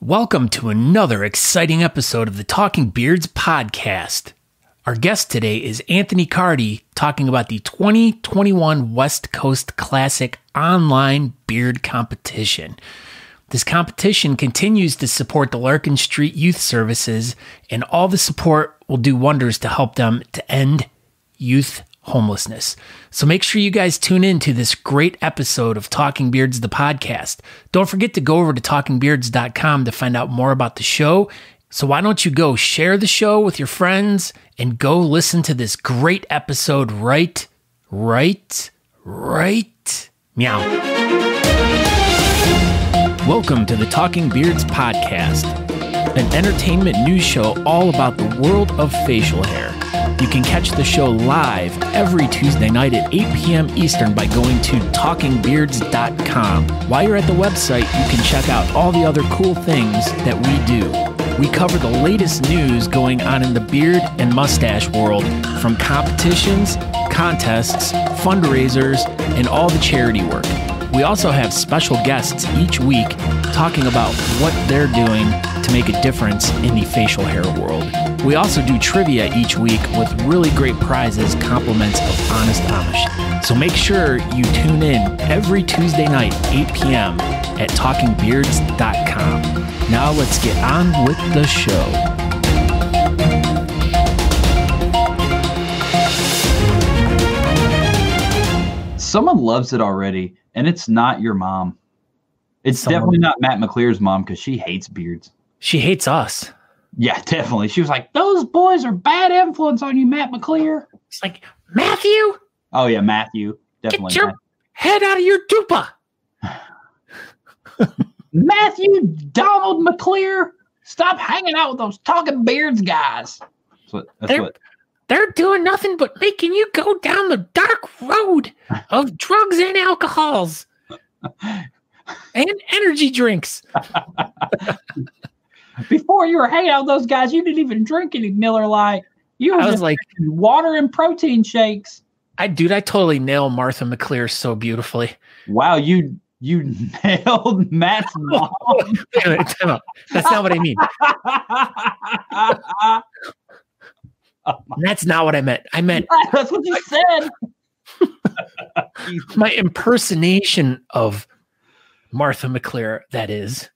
Welcome to another exciting episode of the Talking Beards podcast. Our guest today is Anthony Carty, talking about the 2021 West Coast Classic online beard competition. This competition continues to support the Larkin Street Youth Services, and all the support will do wonders to help them to end youth homelessness. So make sure you guys tune in to this great episode of Talking Beards, the podcast. Don't forget to go over to talkingbeards.com to find out more about the show. So why don't you go share the show with your friends and go listen to this great episode right meow. Welcome to the Talking Beards podcast, an entertainment news show all about the world of facial hair. You can catch the show live every Tuesday night at 8 p.m. Eastern by going to talkingbeards.com. While you're at the website, you can check out all the other cool things that we do. We cover the latest news going on in the beard and mustache world, from competitions, contests, fundraisers, and all the charity work. We also have special guests each week talking about what they're doing to make a difference in the facial hair world. We also do trivia each week with really great prizes, compliments of Honest Amish. So make sure you tune in every Tuesday night, 8 p.m. at talkingbeards.com. Now let's get on with the show. Someone loves it already, and it's not your mom. It's definitely not Matt McClear's mom, because she hates beards. She hates us. Yeah, definitely. She was like, those boys are bad influence on you, Matt McClear. It's like, Matthew? Oh, yeah, Matthew. Definitely. Get your head out of your dupa. Matthew Donald McClear, stop hanging out with those talking beards guys. They're doing nothing but making you go down the dark road of drugs and alcohols and energy drinks. Before you were hanging out with those guys, you didn't even drink any Miller Lite. You were just like water and protein shakes. I totally nailed Martha McClear so beautifully. Wow, you nailed Matt's mom. That's not what I mean. That's not what I meant. That's what you said. My impersonation of Martha McClear, that is.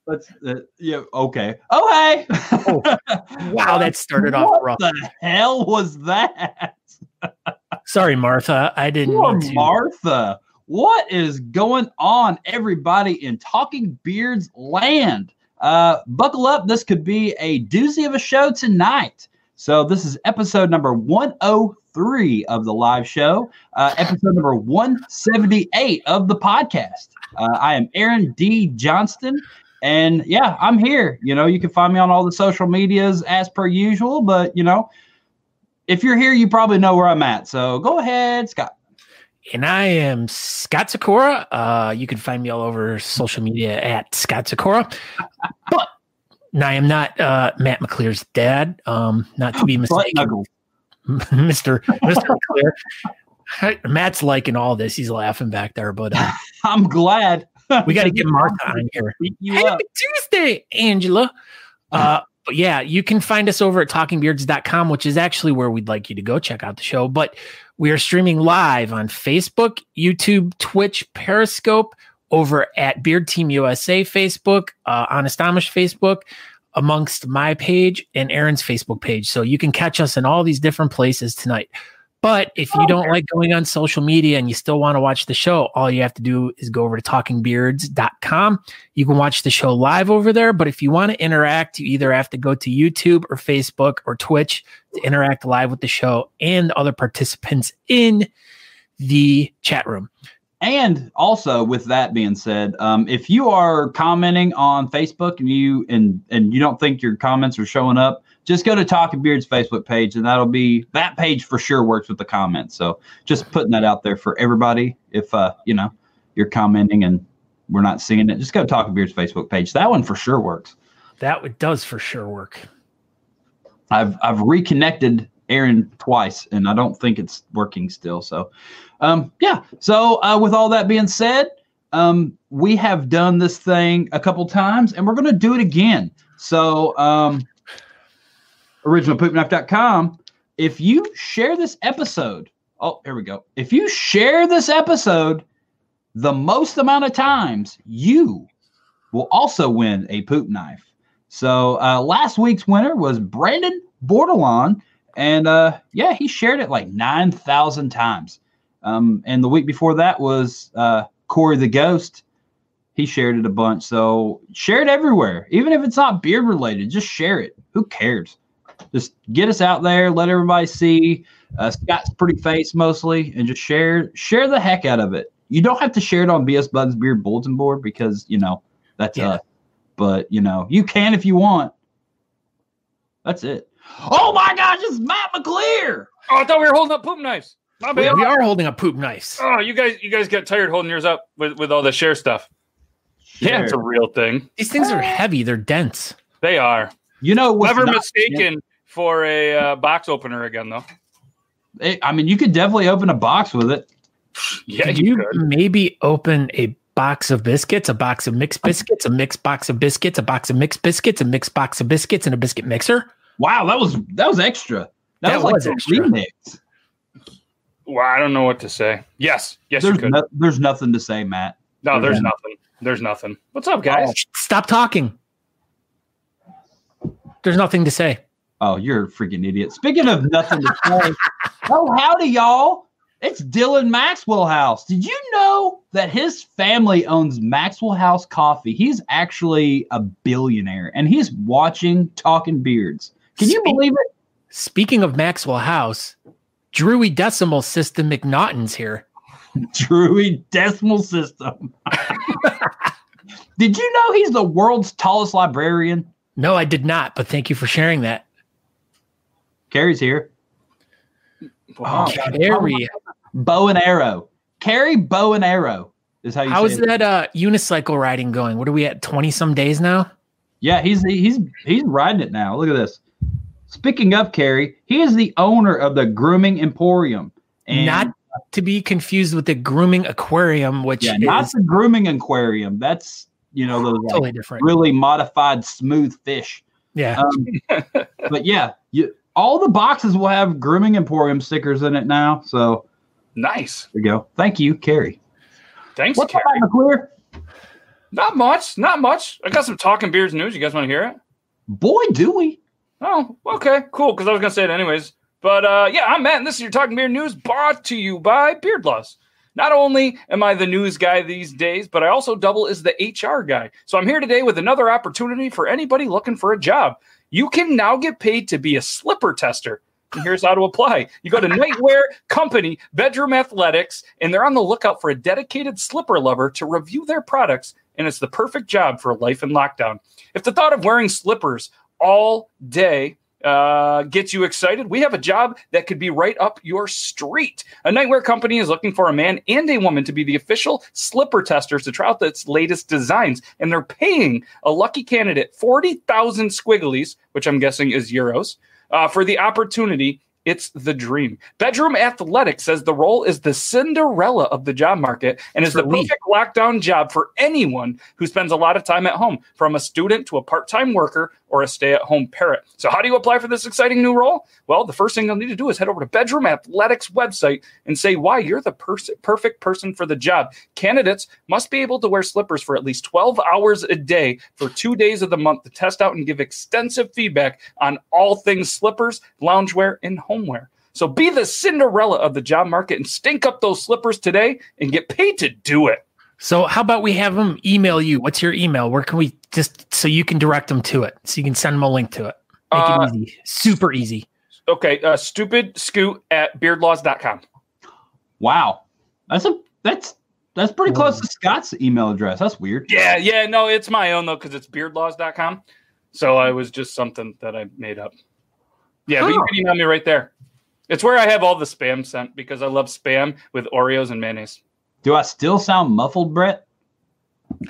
Yeah, okay. Oh, hey. Oh, wow, that started off rough. What the hell was that? Sorry, Martha. I didn't mean to. Martha. What is going on, everybody in Talking Beards land? Buckle up. This could be a doozy of a show tonight. So this is episode number 103 of the live show, episode number 178 of the podcast. I am Aaron D. Johnston, and yeah, I'm here. You know, you can find me on all the social medias as per usual, but you know, if you're here, you probably know where I'm at. So go ahead, Scott. And I am Scott Sykora. You can find me all over social media at Scott Sykora. But I am not Matt McClear's dad. Not to be mistaken. Mr. McClear. Matt's liking all this. He's laughing back there, but I'm glad. We got to get Martha on here. Happy Tuesday, Angela. But yeah, you can find us over at talkingbeards.com, which is actually where we'd like you to go check out the show. But we are streaming live on Facebook, YouTube, Twitch, Periscope, over at Beard Team USA Facebook, Honest Amish Facebook, amongst my page and Aaron's Facebook page. So you can catch us in all these different places tonight. But if you don't like going on social media and you still want to watch the show, all you have to do is go over to talkingbeards.com. You can watch the show live over there. But if you want to interact, you either have to go to YouTube or Facebook or Twitch to interact live with the show and other participants in the chat room. And also, with that being said, if you are commenting on Facebook and you don't think your comments are showing up, just go to Talking Beards Facebook page, and that page for sure works with the comments. So just putting that out there for everybody. If you're commenting and we're not seeing it, just go to Talking Beards Facebook page. That one for sure works. That does for sure work. I've reconnected Aaron twice, and I don't think it's working still. So, yeah. So with all that being said, we have done this thing a couple times, and we're going to do it again. So, originalpoopknife.com, if you share this episode, here we go. If you share this episode the most amount of times, you will also win a poop knife. So last week's winner was Brandon Bordelon, and he shared it like 9,000 times. And the week before that was Corey the Ghost. He shared it a bunch. So share it everywhere, even if it's not beard related. Just share it. Who cares? Just get us out there. Let everybody see Scott's pretty face mostly, and just share the heck out of it. You don't have to share it on BS Buttons Beard Bulletin Board because that's us. But you can if you want. That's it. Oh my gosh, it's Matt McClear. Oh, I thought we were holding up poop knives. My bad. We are holding up poop knives. Oh, you guys get tired holding yours up with all the share stuff. Share. Yeah, it's a real thing. These things are heavy. They're dense. They are. Never mistaken for a box opener again, though. You could definitely open a box with it. Yeah, could you maybe open a box of biscuits, a box of mixed biscuits, a mixed box of biscuits, a box of mixed biscuits, a mixed box of biscuits, and a biscuit mixer? Wow, that was extra. That was like extra. Remix. Well, I don't know what to say. Yes, you could. There's nothing to say, Matt. No, there's nothing. There's nothing. What's up, guys? Stop talking. There's nothing to say. Oh, you're a freaking idiot. Speaking of nothing to say, howdy, y'all. It's Dylan Maxwell House. Did you know that his family owns Maxwell House Coffee? He's actually a billionaire, and he's watching Talking Beards. Can you believe it? Speaking of Maxwell House, Drewy Decimal System McNaughton's here. Drewy Decimal System. Did you know he's the world's tallest librarian? No, I did not, but thank you for sharing that. Carrie's here. Wow. Carrie. Bow and arrow. Carrie Bow and Arrow is how you say it. How is that unicycle riding going? What are we at, 20-some days now? Yeah, he's riding it now. Look at this. Speaking of Carrie, he is the owner of the Grooming Emporium. And not to be confused with the Grooming Aquarium, which is not the Grooming Aquarium. That's those totally different, really modified smooth fish. Yeah. But yeah, all the boxes will have Grooming Emporium stickers in it now. So nice. There you go. Thank you, Carrie. Thanks, What's Carrie. up, McClear? Not much. I got some Talking Beards news. You guys want to hear it? Boy, do we. Oh, okay, cool. Because I was going to say it anyways. But I'm Matt, and this is your Talking Beard News brought to you by Beard Laws. Not only am I the news guy these days, but I also double as the HR guy. So I'm here today with another opportunity for anybody looking for a job. You can now get paid to be a slipper tester. And here's how to apply. You go to nightwear company, Bedroom Athletics, and they're on the lookout for a dedicated slipper lover to review their products, and it's the perfect job for life in lockdown. If the thought of wearing slippers all day gets you excited, we have a job that could be right up your street. A nightwear company is looking for a man and a woman to be the official slipper testers to try out its latest designs, and they're paying a lucky candidate 40,000 squigglies, which I'm guessing is euros, for the opportunity. It's the dream. Bedroom Athletics says the role is the Cinderella of the job market and is the perfect lockdown job for anyone who spends a lot of time at home, from a student to a part-time worker or a stay-at-home parent. So how do you apply for this exciting new role? Well, the first thing you'll need to do is head over to Bedroom Athletics website and say why you're the perfect person for the job. Candidates must be able to wear slippers for at least 12 hours a day for 2 days of the month to test out and give extensive feedback on all things slippers, loungewear, and homeware. So be the Cinderella of the job market and stink up those slippers today and get paid to do it. So how about we have them email you? What's your email? Where can we so you can direct them to it? So you can send them a link to it. Make it easy. Super easy. Okay. stupidscoot@beardlaws.com. Wow. That's pretty close to Scott's email address. That's weird. Yeah. No, it's my own though, because it's beardlaws.com. So I was just something that I made up. Yeah, but you can email me right there. It's where I have all the spam sent because I love spam with Oreos and mayonnaise. Do I still sound muffled, Brett?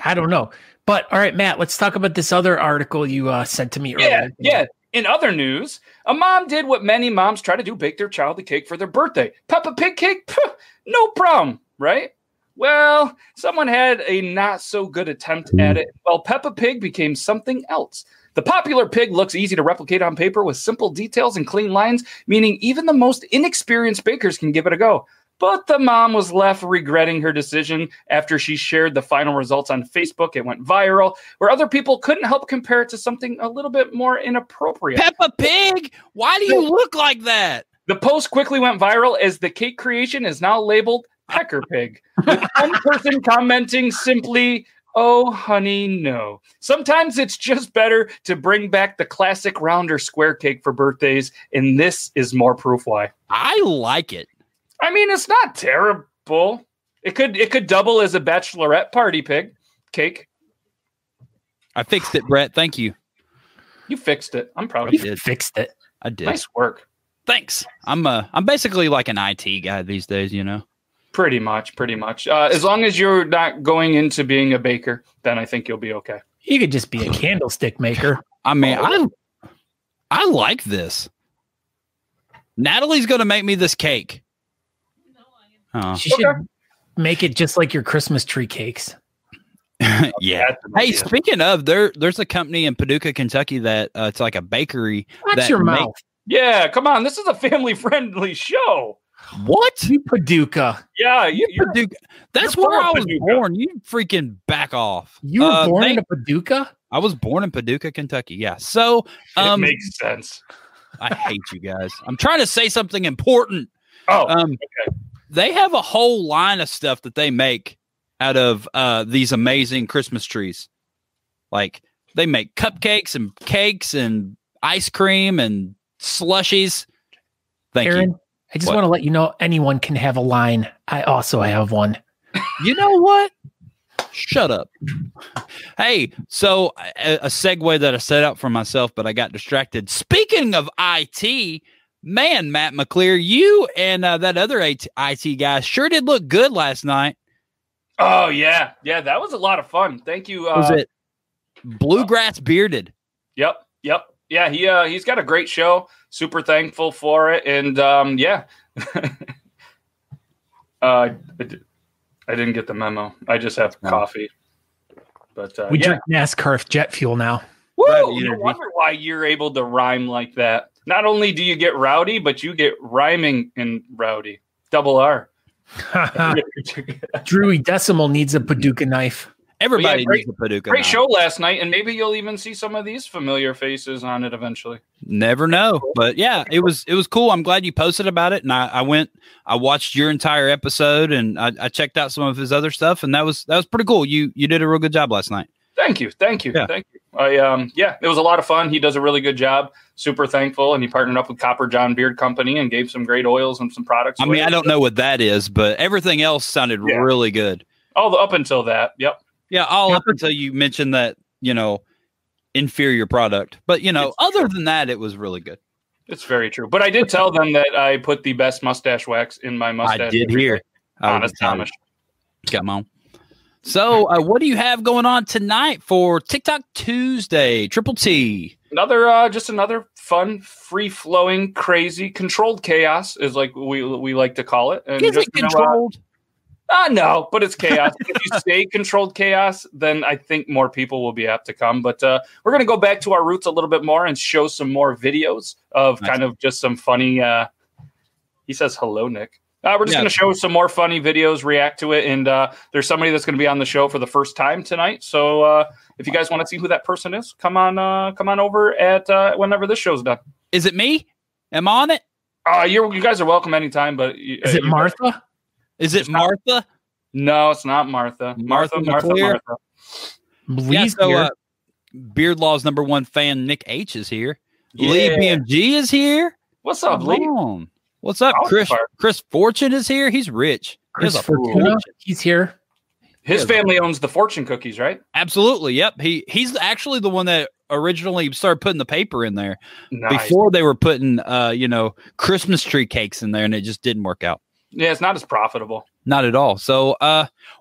I don't know. But all right, Matt, let's talk about this other article you sent to me earlier. Yeah. In other news, a mom did what many moms try to do, bake their child a cake for their birthday. Peppa Pig cake? Puh, no problem, right? Well, someone had a not so good attempt at it, while Peppa Pig became something else. The popular pig looks easy to replicate on paper with simple details and clean lines, meaning even the most inexperienced bakers can give it a go. But the mom was left regretting her decision after she shared the final results on Facebook. It went viral, where other people couldn't help compare it to something a little bit more inappropriate. Peppa Pig, why do you look like that? The post quickly went viral as the cake creation is now labeled Pecker Pig, with one person commenting simply, "Oh, honey, no." Sometimes it's just better to bring back the classic round or square cake for birthdays, and this is more proof why. I like it. I mean, it's not terrible. It could double as a bachelorette party pig cake. I fixed it, Brett. Thank you. You fixed it. I'm proud of you. You fixed it. I did. Nice work. Thanks. I'm basically like an IT guy these days, you know. Pretty much. As long as you're not going into being a baker, then I think you'll be okay. You could just be a candlestick maker. I mean, I like this. Natalie's going to make me this cake. Oh. She should make it just like your Christmas tree cakes. Yeah. Hey, speaking of, there's a company in Paducah, Kentucky that it's like a bakery. Watch your mouth. Yeah, come on. This is a family-friendly show. What? You Paducah. Yeah, you're Paducah. That's where I was born. You freaking back off. You were born in Paducah? I was born in Paducah, Kentucky. Yeah. So it makes sense. I hate you guys. I'm trying to say something important. Oh, okay. They have a whole line of stuff that they make out of these amazing Christmas trees. Like they make cupcakes and cakes and ice cream and slushies. Thank Aaron, you. I just want to let you know anyone can have a line. I also have one. You know what? Shut up. Hey, so a segue that I set out for myself, but I got distracted. Speaking of IT, man, Matt McClear, you and that other IT guy sure did look good last night. Oh, yeah. Yeah, that was a lot of fun. Thank you. Was it Bluegrass Bearded? Yep. Yeah, he's got a great show. Super thankful for it. And, yeah. I didn't get the memo. I just have coffee. But we drink NASCAR jet fuel now. Woo! No wonder why you're able to rhyme like that. Not only do you get rowdy, but you get rhyming in rowdy. Double R. Drewy Decimal needs a Paducah knife. Everybody needs a Paducah Great knife. show last night, and maybe you'll even see some of these familiar faces on it eventually. Never know. But yeah, it was cool. I'm glad you posted about it. And I watched your entire episode and I checked out some of his other stuff, and that was pretty cool. You did a real good job last night. Thank you. Yeah. Thank you. It was a lot of fun. He does a really good job. Super thankful. And he partnered up with Copper John Beard Company and gave some great oils and some products. I mean, I don't know what that is, but everything else sounded really good. Up until that. Yep. Yeah. Up until you mentioned that, inferior product, but other than that, it was really good. It's very true. But I did tell them that I put the best mustache wax in my mustache. I did hear. Honest Amish. Come on. So, what do you have going on tonight for TikTok Tuesday? Triple T. Another fun, free-flowing, crazy, controlled chaos is like we like to call it. And is it controlled? No, but it's chaos. If you say controlled chaos, then I think more people will be apt to come. But we're going to go back to our roots a little bit more and show some more videos of kind of just some funny. He says hello, Nick. We're just going to show some more funny videos, react to it, and there's somebody that's going to be on the show for the first time tonight. So if you guys want to see who that person is, come on over at whenever this show's done. Is it me? Am I on it? You guys are welcome anytime. But is it Martha? Is it Martha? No, it's not Martha. Martha. Lee's here. Beard Law's #1 fan Nick H is here. Yeah. Lee BMG is here. What's up, Lee? What's up, Chris Fortune is here. He's rich. He's here. His family owns the Fortune cookies, right? Absolutely. Yep. He's actually the one that originally started putting the paper in there before they were putting Christmas tree cakes in there, and it just didn't work out. Yeah, it's not as profitable. Not at all. So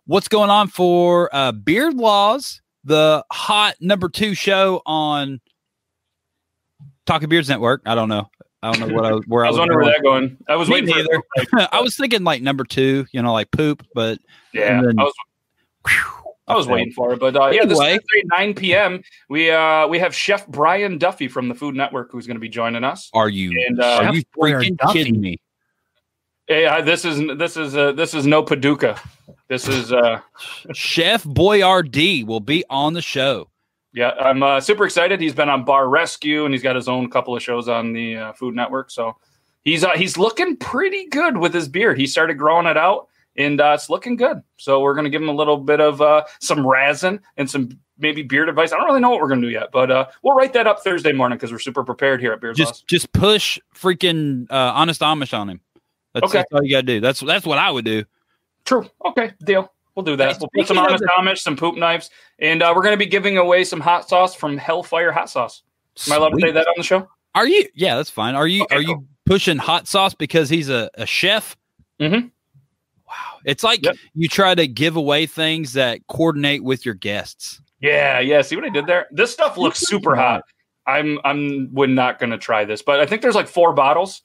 what's going on for Beard Laws, the hot #2 show on Talking Beards Network? I don't know. I don't know where I was wondering where that going. I was waiting for it. I was thinking like number 2, like poop, but yeah, then, I was waiting for it, but yeah, this Thursday, 9 p.m. We have Chef Brian Duffy from the Food Network who's going to be joining us. Are you freaking kidding me? Yeah, this is no Paducah. This is Chef Boyardee will be on the show. Yeah, I'm super excited. He's been on Bar Rescue, and he's got his own couple of shows on the Food Network. So he's looking pretty good with his beard. He started growing it out, and it's looking good. So we're going to give him a little bit of some razzing and some maybe beard advice. I don't really know what we're going to do yet, but we'll write that up Thursday morning because we're super prepared here at Beard Loss. Just push freaking Honest Amish on him. That's all you got to do. That's what I would do. True. Okay, deal. We'll do that. We'll put some Honest Amish, some poop knives, and we're going to be giving away some hot sauce from Hellfire Hot Sauce. Am I allowed to say that on the show? Are you? Yeah, that's fine. Are you? You pushing hot sauce because he's a chef? Mm-hmm. Wow, it's like you try to give away things that coordinate with your guests. Yeah. See what I did there? This stuff looks super hot. I'm not going to try this, but I think there's like 4 bottles.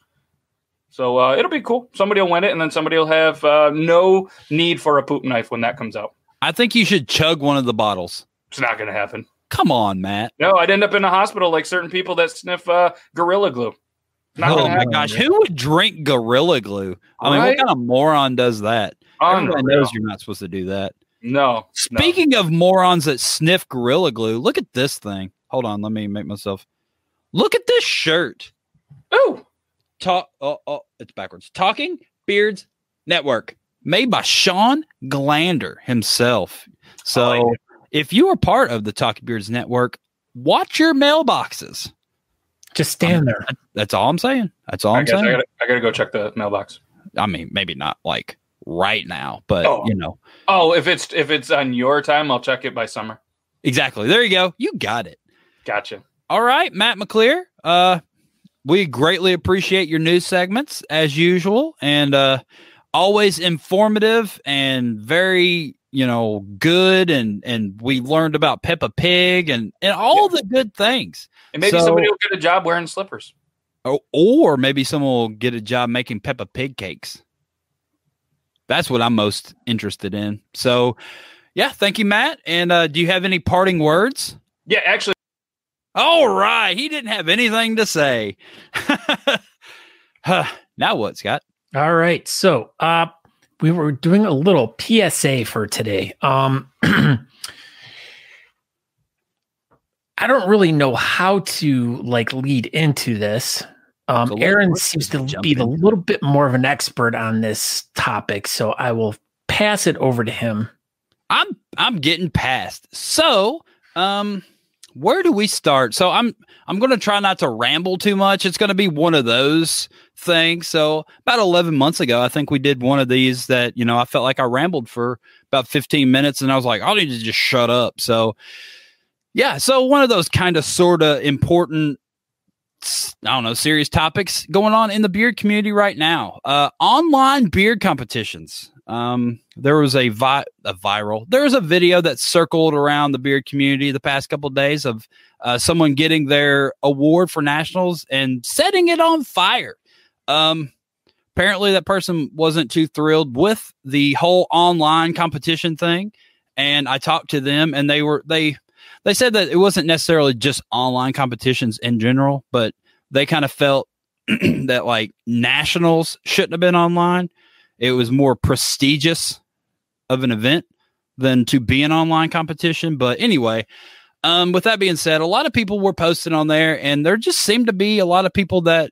So it'll be cool. Somebody will win it, and then somebody will have no need for a poop knife when that comes out. I think you should chug one of the bottles. It's not going to happen. Come on, Matt. No, I'd end up in a hospital like certain people that sniff Gorilla Glue. Oh, my gosh. Who would drink Gorilla Glue? I mean, what kind of moron does that? Everybody knows you're not supposed to do that. No. Speaking of morons that sniff Gorilla Glue, look at this thing. Hold on. Let me make myself. Look at this shirt. Ooh. It's backwards. Talking Beards Network, made by Sean Glander himself. So if you are part of the Talking Beards Network, watch your mailboxes. Just stand there. That's all I'm saying. That's all I'm saying. I gotta go check the mailbox. I mean, maybe not like right now, but if it's on your time, I'll check it by summer. Exactly. There you go. You got it. Gotcha. All right, Matt McClear. We greatly appreciate your news segments as usual, and always informative and very, good. And we learned about Peppa Pig and all the good things. And maybe somebody will get a job wearing slippers. Or maybe someone will get a job making Peppa Pig cakes. That's what I'm most interested in. So, yeah, thank you, Matt. And do you have any parting words? Yeah, actually. All right. He didn't have anything to say. Now what, Scott? All right. So we were doing a little PSA for today. I don't really know how to lead into this. Aaron seems to be a little bit more of an expert on this topic, so I will pass it over to him. I'm getting past. So, where do we start? So I'm going to try not to ramble too much. It's going to be one of those things. So about 11 months ago, I think we did one of these that, I felt like I rambled for about 15 minutes and I was like, I need to just shut up. So yeah. So one of those kind of sort of important, serious topics going on in the beard community right now. Online beard competitions. There was a video that circled around the beard community the past couple of days of someone getting their award for nationals and setting it on fire. Apparently that person wasn't too thrilled with the whole online competition thing. And I talked to them and they said that it wasn't necessarily just online competitions in general, but they kind of felt that nationals shouldn't have been online. It was more prestigious of an event than to be an online competition. But anyway, with that being said, a lot of people were posting on there, and there just seemed to be a lot of people that,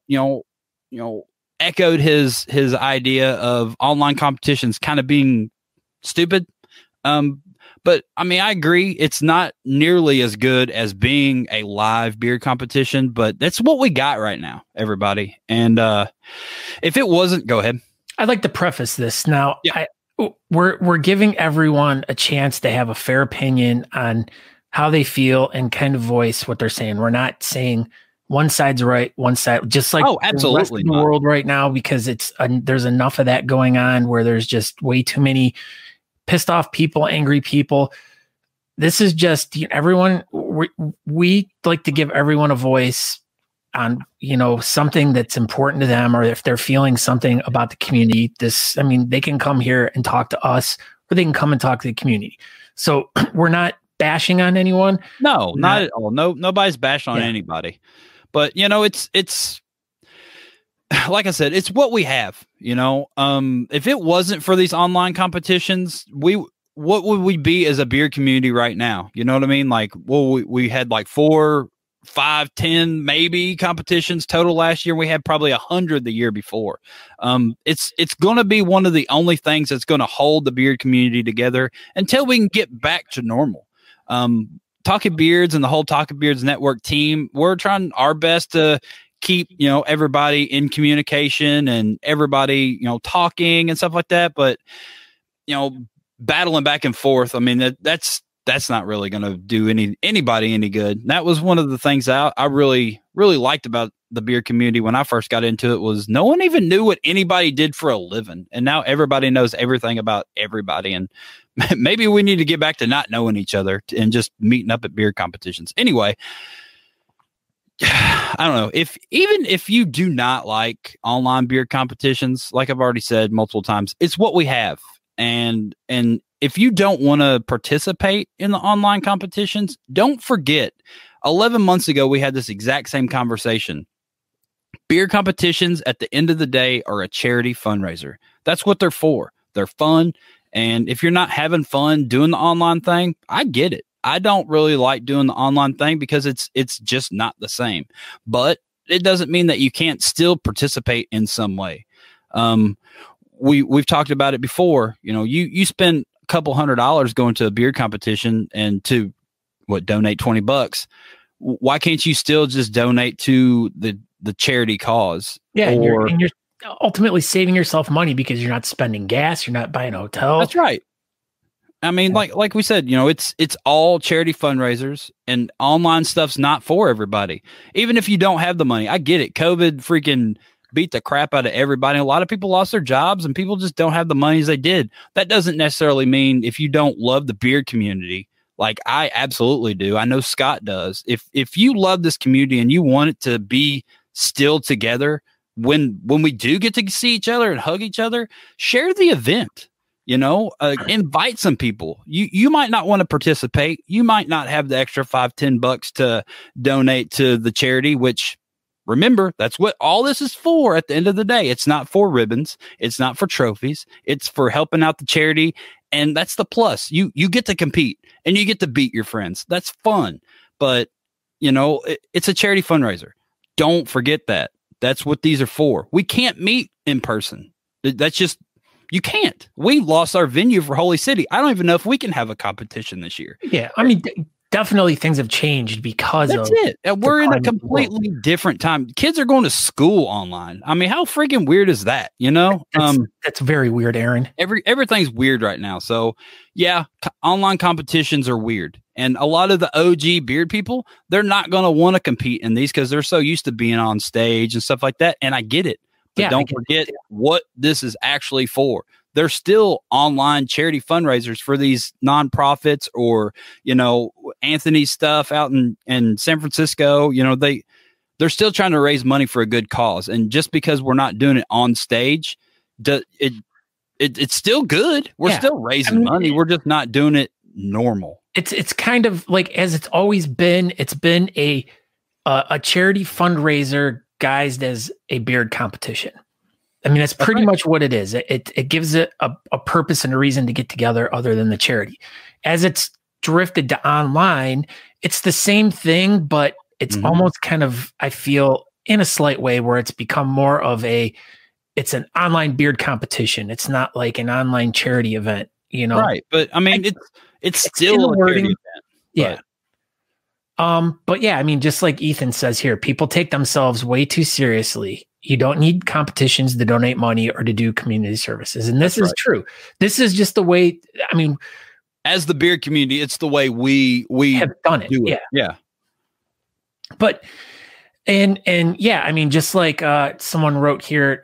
echoed his idea of online competitions kind of being stupid. But I mean, I agree. It's not nearly as good as being a live beard competition, but that's what we got right now, everybody. And if it wasn't, go ahead. I'd like to preface this now. Yeah. We're giving everyone a chance to have a fair opinion on how they feel and kind of voice what they're saying. We're not saying one side's right, one side, just like absolutely the rest of the world right now, because there's enough of that going on where there's just way too many pissed off people, angry people. This is just everyone. We like to give everyone a voice on, something that's important to them, or if they're feeling something about the community, they can come here and talk to us, or they can come and talk to the community. So we're not bashing on anyone. No, not at all. No, nobody's bashing on anybody. But it's like I said, it's what we have. If it wasn't for these online competitions, what would we be as a beer community right now? You know what I mean? Like, we had like 4, 5, 10 maybe competitions total last year. We had probably 100 the year before. It's going to be one of the only things that's going to hold the beard community together until we can get back to normal. Talking Beards and the whole Talking Beards Network team, we're trying our best to keep everybody in communication and everybody talking and stuff like that. But battling back and forth, I mean that's not really going to do anybody any good. And that was one of the things I really liked about the beard community when I first got into it, was no one even knew what anybody did for a living, and now everybody knows everything about everybody. And maybe we need to get back to not knowing each other and just meeting up at beard competitions. Anyway, I don't know, if you do not like online beard competitions, like I've already said multiple times, it's what we have. And if you don't want to participate in the online competitions, don't forget 11 months ago, we had this exact same conversation. Beer competitions at the end of the day are a charity fundraiser. That's what they're for. They're fun. And if you're not having fun doing the online thing, I get it. I don't really like doing the online thing because it's just not the same. But it doesn't mean that you can't still participate in some way. We've talked about it before. You spend a couple $100 going to a beer competition and to donate $20. Why can't you still just donate to the charity cause? Yeah, and you're ultimately saving yourself money because you're not spending gas, you're not buying a hotel. That's right. I mean, like we said, it's all charity fundraisers, and online stuff's not for everybody. Even if you don't have the money, I get it. COVID freaking beat the crap out of everybody. A lot of people lost their jobs, and people just don't have the money as they did. That doesn't necessarily mean if you don't love the beard community. Like, I absolutely do. I know Scott does. If you love this community and you want it to be still together, when we do get to see each other and hug each other, share the event. Invite some people. You might not want to participate. You might not have the extra $5-10 to donate to the charity, which, remember, that's what all this is for at the end of the day. It's not for ribbons. It's not for trophies. It's for helping out the charity. And that's the plus. You get to compete and you get to beat your friends. That's fun. But, it's a charity fundraiser. Don't forget that. That's what these are for. We can't meet in person. That's just, you can't. We lost our venue for Holy City. I don't even know if we can have a competition this year. Yeah. I mean, definitely things have changed because that's it. We're in a completely different time. Kids are going to school online. I mean, how freaking weird is that? That's very weird, Aaron. Everything's weird right now. So yeah, online competitions are weird. And a lot of the OG beard people, they're not going to want to compete in these because they're so used to being on stage and stuff like that. And I get it. But don't forget what this is actually for. They're still online charity fundraisers for these nonprofits or, Anthony's stuff out in San Francisco. They're still trying to raise money for a good cause. And just because we're not doing it on stage, it's still good. We're still raising money. We're just not doing it normal. It's kind of like, as it's always been, it's been a charity fundraiser guised as a beard competition. I mean, that's pretty much what it is. It gives it a purpose and a reason to get together other than the charity. As it's drifted to online, it's the same thing, but it's almost kind of, I feel, in a slight way, where it's become more of it's an online beard competition. It's not like an online charity event, Right. But I mean, it's still a charity event. Yeah. But yeah, I mean, just like Ethan says here, people take themselves way too seriously. You don't need competitions to donate money or to do community services. And this is true. This is just the way, I mean, as the beard community, it's the way we have done it. Do it. Yeah. But, and yeah, I mean, just like someone wrote here,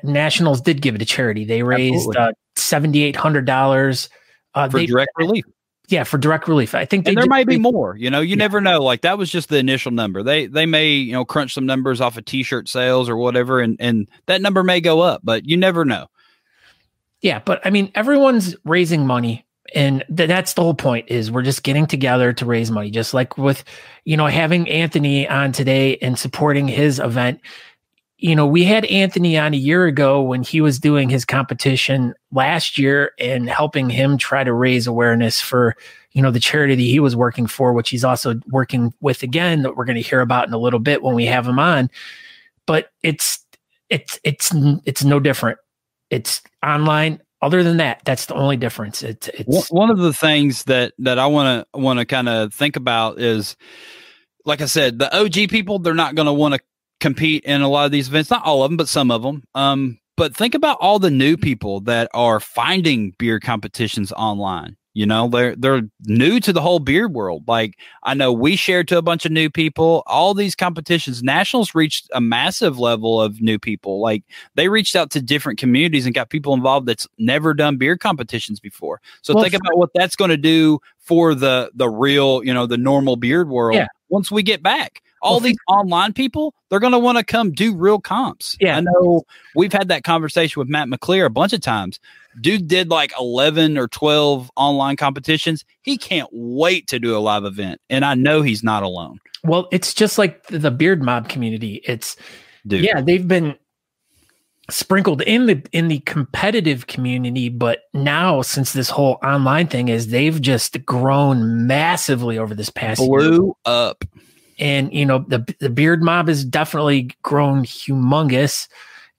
Nationals did give it to charity. They raised $7,800 for direct relief. Yeah, for direct relief. I think and there might be more. You never know. Like that was just the initial number. They may crunch some numbers off of T-shirt sales or whatever, and that number may go up, but you never know. Yeah, but I mean, everyone's raising money, and that's the whole point. Is we're just getting together to raise money, just like with having Anthony on today and supporting his event. We had Anthony on a year ago when he was doing his competition last year and helping him try to raise awareness for, the charity that he was working for, which he's also working with again, that we're going to hear about in a little bit when we have him on. But it's no different. It's online. Other than that, that's the only difference. It's one of the things that I want to kind of think about is, like I said, the OG people, they're not going to want to compete in a lot of these events, not all of them, but some of them. But think about all the new people that are finding beard competitions online. They're new to the whole beard world. Like I know we shared to a bunch of new people. All these competitions, nationals reached a massive level of new people. Like they reached out to different communities and got people involved that's never done beard competitions before. So think about what that's going to do for the real, the normal beard world once we get back. All these online people, they're going to want to come do real comps. Yeah. I know we've had that conversation with Matt McClear a bunch of times. Dude did like 11 or 12 online competitions. He can't wait to do a live event. And I know he's not alone. Well, it's just like the beard mob community. They've been sprinkled in the competitive community, but now since this whole online thing they've just grown massively over this past year. Blew up. And, the beard mob has definitely grown humongous.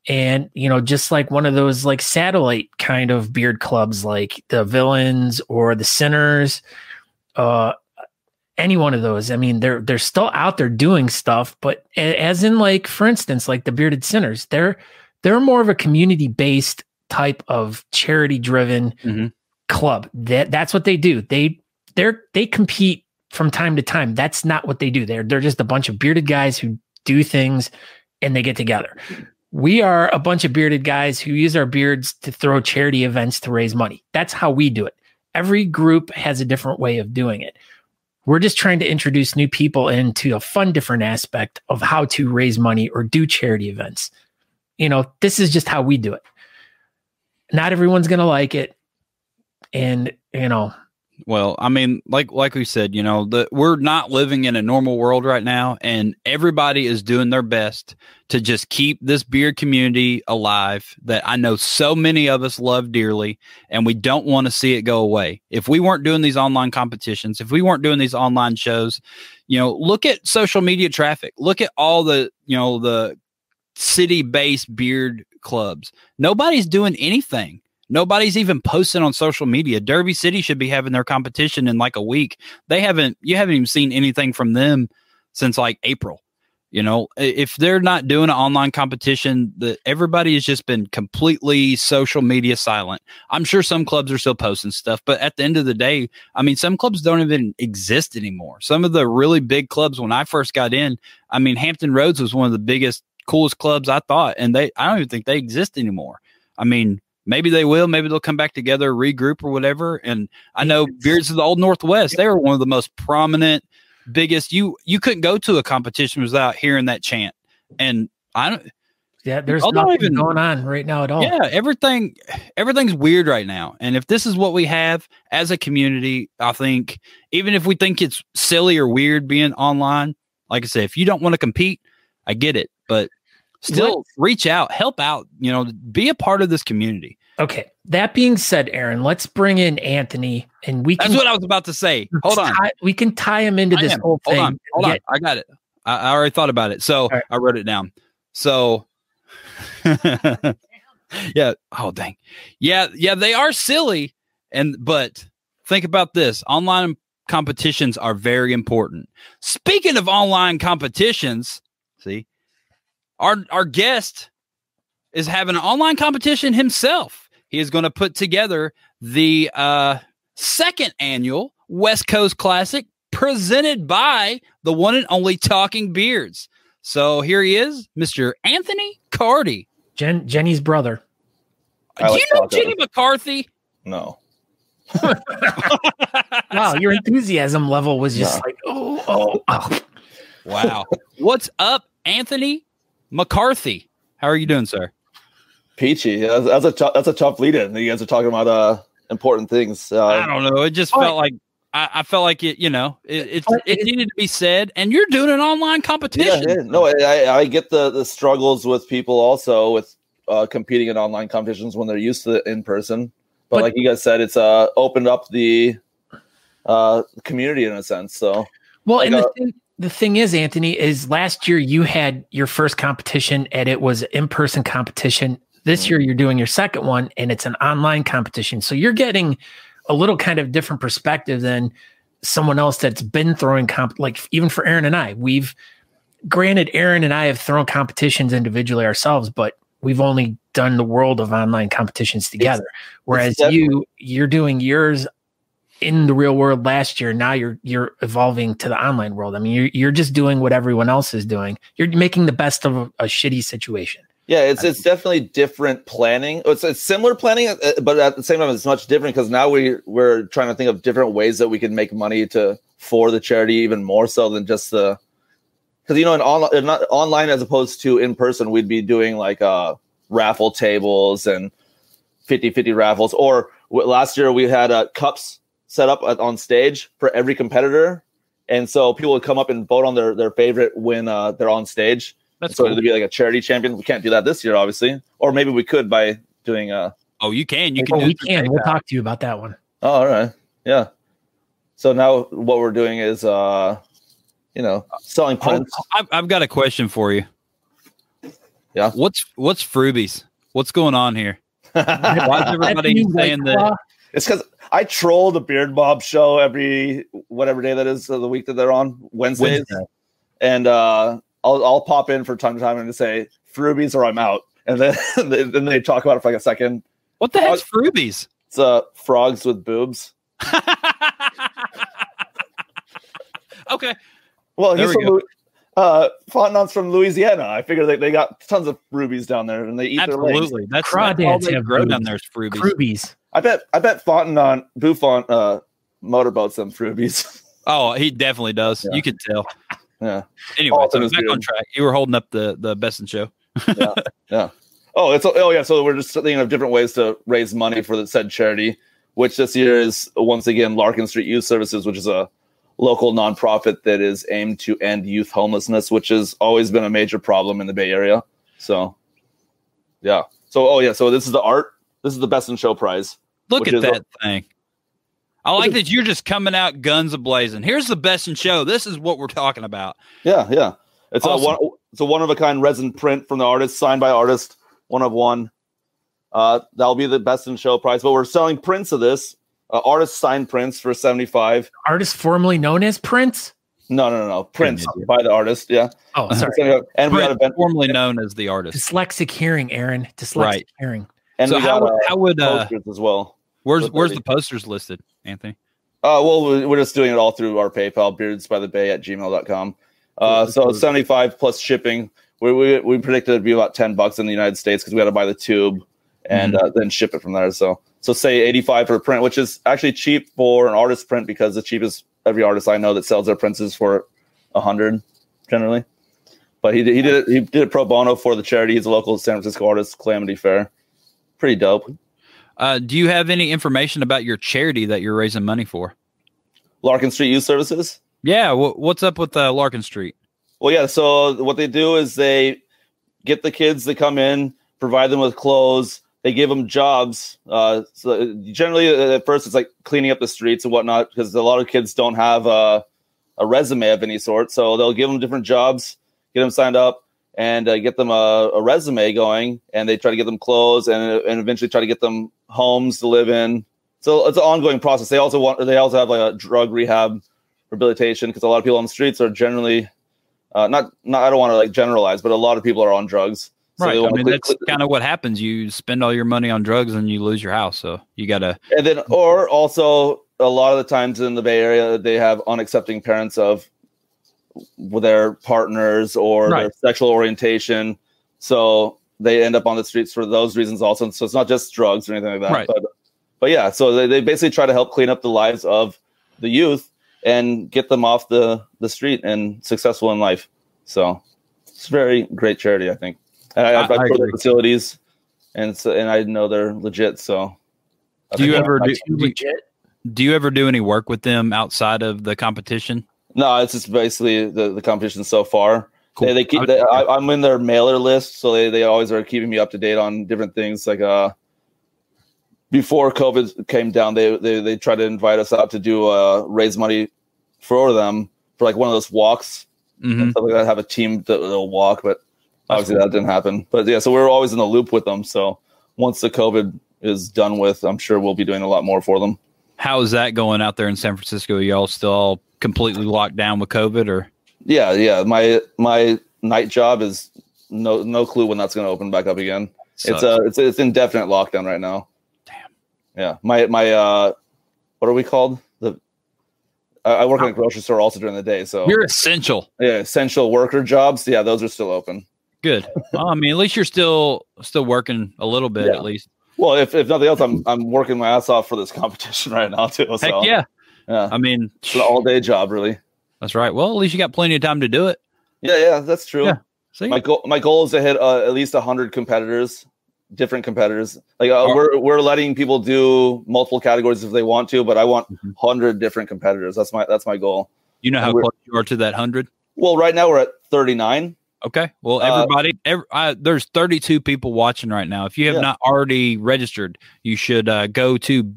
And, just like one of those like satellite kind of beard clubs, like the Villains or the Sinners, any one of those. I mean, they're still out there doing stuff, but as in like, for instance, like the Bearded Sinners, they're more of a community based type of charity driven club. That's what they do. They compete from time to time. That's not what they do. They're just a bunch of bearded guys who do things and they get together. We are a bunch of bearded guys who use our beards to throw charity events to raise money. That's how we do it. Every group has a different way of doing it. We're just trying to introduce new people into a fun, different aspect of how to raise money or do charity events. This is just how we do it. Not everyone's going to like it. And, well, I mean, like we said, we're not living in a normal world right now, and everybody is doing their best to just keep this beard community alive that I know so many of us love dearly, and we don't want to see it go away. If we weren't doing these online competitions, if we weren't doing these online shows, look at social media traffic. Look at all the city-based beard clubs. Nobody's doing anything. Nobody's even posting on social media. Derby City should be having their competition in like a week. You haven't even seen anything from them since like April. If they're not doing an online competition, everybody has just been completely social media silent. I'm sure some clubs are still posting stuff, but at the end of the day, I mean, some clubs don't even exist anymore. Some of the really big clubs, when I first got in, I mean, Hampton Roads was one of the biggest, coolest clubs I thought, and I don't even think they exist anymore. I mean, maybe they will. Maybe they'll come back together, regroup or whatever. And I know Beards of the Old Northwest, they were one of the most prominent, biggest. You couldn't go to a competition without hearing that chant. And there's nothing going on right now at all. Yeah, everything's weird right now. And if this is what we have as a community, I think even if we think it's silly or weird being online, like I said, if you don't want to compete, I get it. But still reach out, help out, be a part of this community. Okay. That being said, Aaron, let's bring in Anthony and that's what I was about to say. Hold on. We can tie him into this whole thing. Hold on. I got it. I already thought about it. So I wrote it down. So yeah. Oh, dang. Yeah. They are silly. But think about this. Online competitions are very important. Speaking of online competitions, see, Our guest is having an online competition himself. He is going to put together the second annual West Coast Classic presented by the one and only Talking Beards. So here he is, Mr. Anthony Carty. Jenny's brother. Do you know Jenny McCarthy? No. Wow, your enthusiasm level was just like, oh. Wow. What's up, Anthony McCarthy? How are you doing, sir? Peachy. That's a tough lead-in. You guys are talking about important things. I don't know. It just felt like I felt like it. You know, it needed to be said. And you're doing an online competition. Yeah. No, I get the struggles with people also with competing in online competitions when they're used to it in person. But like you guys said, it's opened up the community in a sense. So and the thing is, Anthony, is last year you had your first competition and it was an in-person competition. This year you're doing your second one and it's an online competition. So you're getting a little kind of different perspective than someone else that's been throwing like even for Aaron and I. Granted, Aaron and I have thrown competitions individually ourselves, but we've only done the world of online competitions together. Whereas you're doing yours in the real world last year. Now you're evolving to the online world. I mean, you're just doing what everyone else is doing. You're making the best of a shitty situation. Yeah, it's definitely different planning. It's similar planning, but at the same time, it's much different because now we're trying to think of different ways that we can make money for the charity even more so than just because in online as opposed to in person, we'd be doing like raffle tables and 50-50 raffles. Or last year we had cups set up on stage for every competitor, and so people would come up and vote on their favorite when they're on stage. That's so cool. It'd be like a charity champion. We can't do that this year, obviously, or maybe we could by doing you can. We can. We'll talk to you about that one. Oh, all right. Yeah. So now what we're doing is, selling prints. I've got a question for you. Yeah. What's Frubies? What's going on here? Why is everybody saying that? It's because I troll the Beard Bob show every whatever day that is of the week that they're on, Wednesdays. And I'll pop in from time to time and just say Frubies or I'm out, and then they talk about it for like a second. What the heck's Frubies? It's frogs with boobs. Okay. Well, he's from Fontenot's from Louisiana. I figure they got tons of rubies down there, and they eat their legs. Absolutely, that's all they grow down there is Frubies. I bet Fontenot Buffon motorboats them Frubies. Oh, he definitely does. Yeah. You could tell. Yeah. Anyway, so back on track. You were holding up the best in show. Yeah. Oh, yeah. So we're just thinking of different ways to raise money for the said charity, which this year is once again Larkin Street Youth Services, which is a local nonprofit that is aimed to end youth homelessness, which has always been a major problem in the Bay Area. So, yeah. So this is the art. This is the best in show prize. Look at that thing. I like that you're just coming out guns a-blazing. Here's the best in show. This is what we're talking about. Yeah. It's awesome. It's a one-of-a-kind resin print from the artist, signed by artist, one of one. That'll be the best in show prize. But we're selling prints of this, artist signed prints for $75. Artist formerly known as Prince? No. Prints by the artist, yeah. Oh, sorry. And we got formerly known as the artist. Dyslexic hearing, Aaron. Dyslexic hearing. And so we got how would posters as well. Where's the posters listed, Anthony? Well, we're just doing it all through our PayPal, beardsbythebay@gmail.com. So 75 plus shipping. We predicted it'd be about $10 in the United States because we had to buy the tube and then ship it from there. So say 85 for a print, which is actually cheap for an artist print because the cheapest every artist I know that sells their prints is for $100 generally. But he did it pro bono for the charity. He's a local San Francisco artist, Calamity Fair. Pretty dope. Do you have any information about your charity that you're raising money for? Larkin Street Youth Services? Yeah. What's up with Larkin Street? Well, yeah. So what they do is they get the kids to come in, provide them with clothes. They give them jobs. So generally, at first, it's like cleaning up the streets and whatnot because a lot of kids don't have a resume of any sort. So they'll give them different jobs, get them signed up, and get them a resume going, and they try to get them clothes and eventually try to get them homes to live in. So it's an ongoing process. They also have like a drug rehab rehabilitation because a lot of people on the streets are generally not I don't want to like generalize, but a lot of people are on drugs. So right. I mean, that's kind of what happens. You spend all your money on drugs and you lose your house. So you got to. And then, or also a lot of the times in the Bay Area, they have unaccepting parents of their partners or their sexual orientation. So they end up on the streets for those reasons also. So it's not just drugs or anything like that. Right. but yeah, so they basically try to help clean up the lives of the youth and get them off the street and successful in life. So it's a very great charity, I think. And I've got the facilities, and I know they're legit. So do you ever do any work with them outside of the competition? No, it's just basically the competition so far. Cool. I'm in their mailer list, so they always are keeping me up to date on different things. Like before COVID came down, they tried to invite us out to do raise money for them for like one of those walks. And stuff like that. Have a team that'll walk, but obviously that didn't happen. But yeah, so we're always in the loop with them. So once the COVID is done with, I'm sure we'll be doing a lot more for them. How is that going out there in San Francisco? Are y'all still all completely locked down with COVID, or? Yeah. My night job is no clue when that's going to open back up again. Sucks. It's indefinite lockdown right now. Damn. Yeah. My what are we called? I work in a grocery store also during the day, so you're essential. Yeah, essential worker jobs. Yeah, those are still open. Good. Well, I mean, at least you're still working a little bit, at least. Well, if nothing else, I'm working my ass off for this competition right now too. So. Heck yeah. I mean, it's an all day job, really. That's right. Well, at least you got plenty of time to do it. Yeah, that's true. Yeah. See? My goal is to hit at least 100 competitors, different competitors. Like we're letting people do multiple categories if they want to, but I want 100 different competitors. That's my goal. You know how close you are to that 100? Well, right now we're at 39. Okay. Well, everybody, there's 32 people watching right now. If you have not already registered, you should go to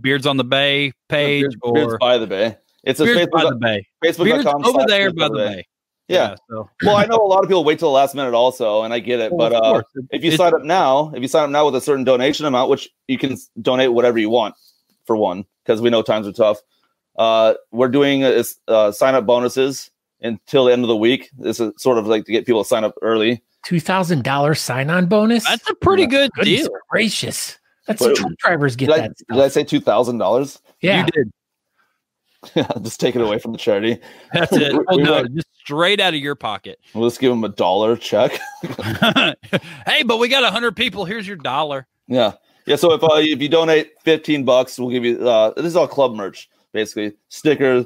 Beards on the Bay page or Beards by the Bay. It's Beards by the Bay. Facebook.com over there by the Bay. Yeah. So. Well, I know a lot of people wait till the last minute also, and I get it. But if you sign up now with a certain donation amount, which you can donate whatever you want for one, because we know times are tough. We're doing sign up bonuses until the end of the week. This is sort of like to get people to sign up early. $2,000 sign-on bonus? That's a pretty good deal. Gracious. That's truck drivers get that stuff. Did I say $2,000? Yeah. You did. Yeah, just take it away from the charity. That's it. Just straight out of your pocket. We'll just give them $1 check. Hey, but we got 100 people. Here's your $1. Yeah. So if you donate $15, we'll give you this is all club merch, basically stickers.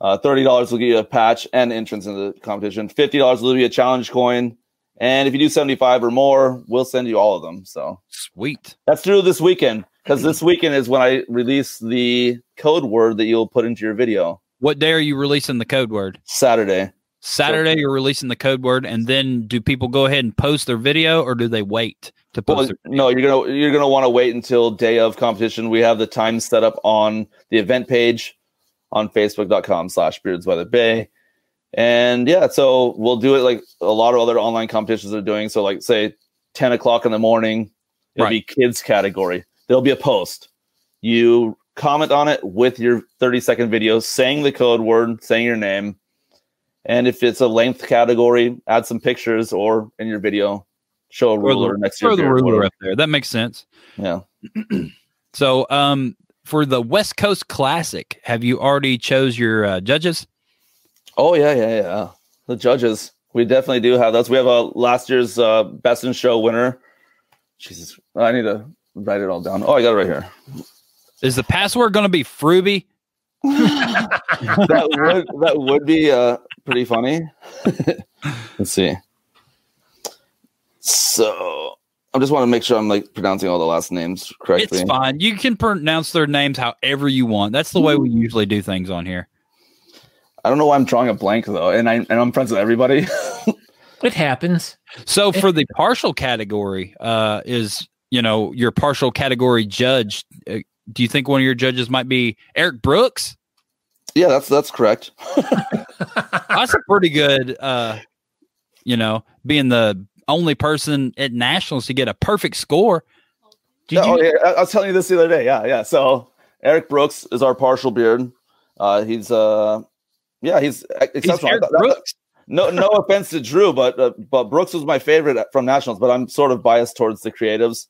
$30 will give you a patch and entrance into the competition. $50 will give you a challenge coin, and if you do 75 or more, we'll send you all of them. So sweet. That's through this weekend. Because this weekend is when I release the code word that you'll put into your video. What day are you releasing the code word? Saturday. You're releasing the code word, and then do people go ahead and post their video, or do they wait to post their video? No, you're gonna want to wait until day of competition. We have the time set up on the event page on Facebook.com/Beards by the Bay. And yeah, so we'll do it like a lot of other online competitions are doing. So like say 10 o'clock in the morning, it'll be kids category. There'll be a post. You comment on it with your 30-second video, saying the code word, saying your name. And if it's a length category, add some pictures, or in your video, show a ruler next to your the ruler up there. That makes sense. Yeah. So for the West Coast Classic, have you already chose your judges? Oh, yeah. The judges. We definitely do have those. We have last year's Best in Show winner. Jesus, I need to write it all down. Oh, I got it right here. Is the password going to be Fruby? that would be pretty funny. Let's see. So I just want to make sure I'm like pronouncing all the last names correctly. It's fine. You can pronounce their names however you want. That's the way we usually do things on here. I don't know why I'm drawing a blank though, and I'm friends with everybody. It happens. So for the partial category, is your partial category judge? Do you think one of your judges might be Eric Brooks? Yeah, that's correct. That's a pretty good, being the only person at nationals to get a perfect score. I was telling you this the other day. Yeah. So Eric Brooks is our partial beard. He's exceptional. He's Eric Brooks. No offense to Drew, but Brooks was my favorite from nationals. But I'm sort of biased towards the creatives.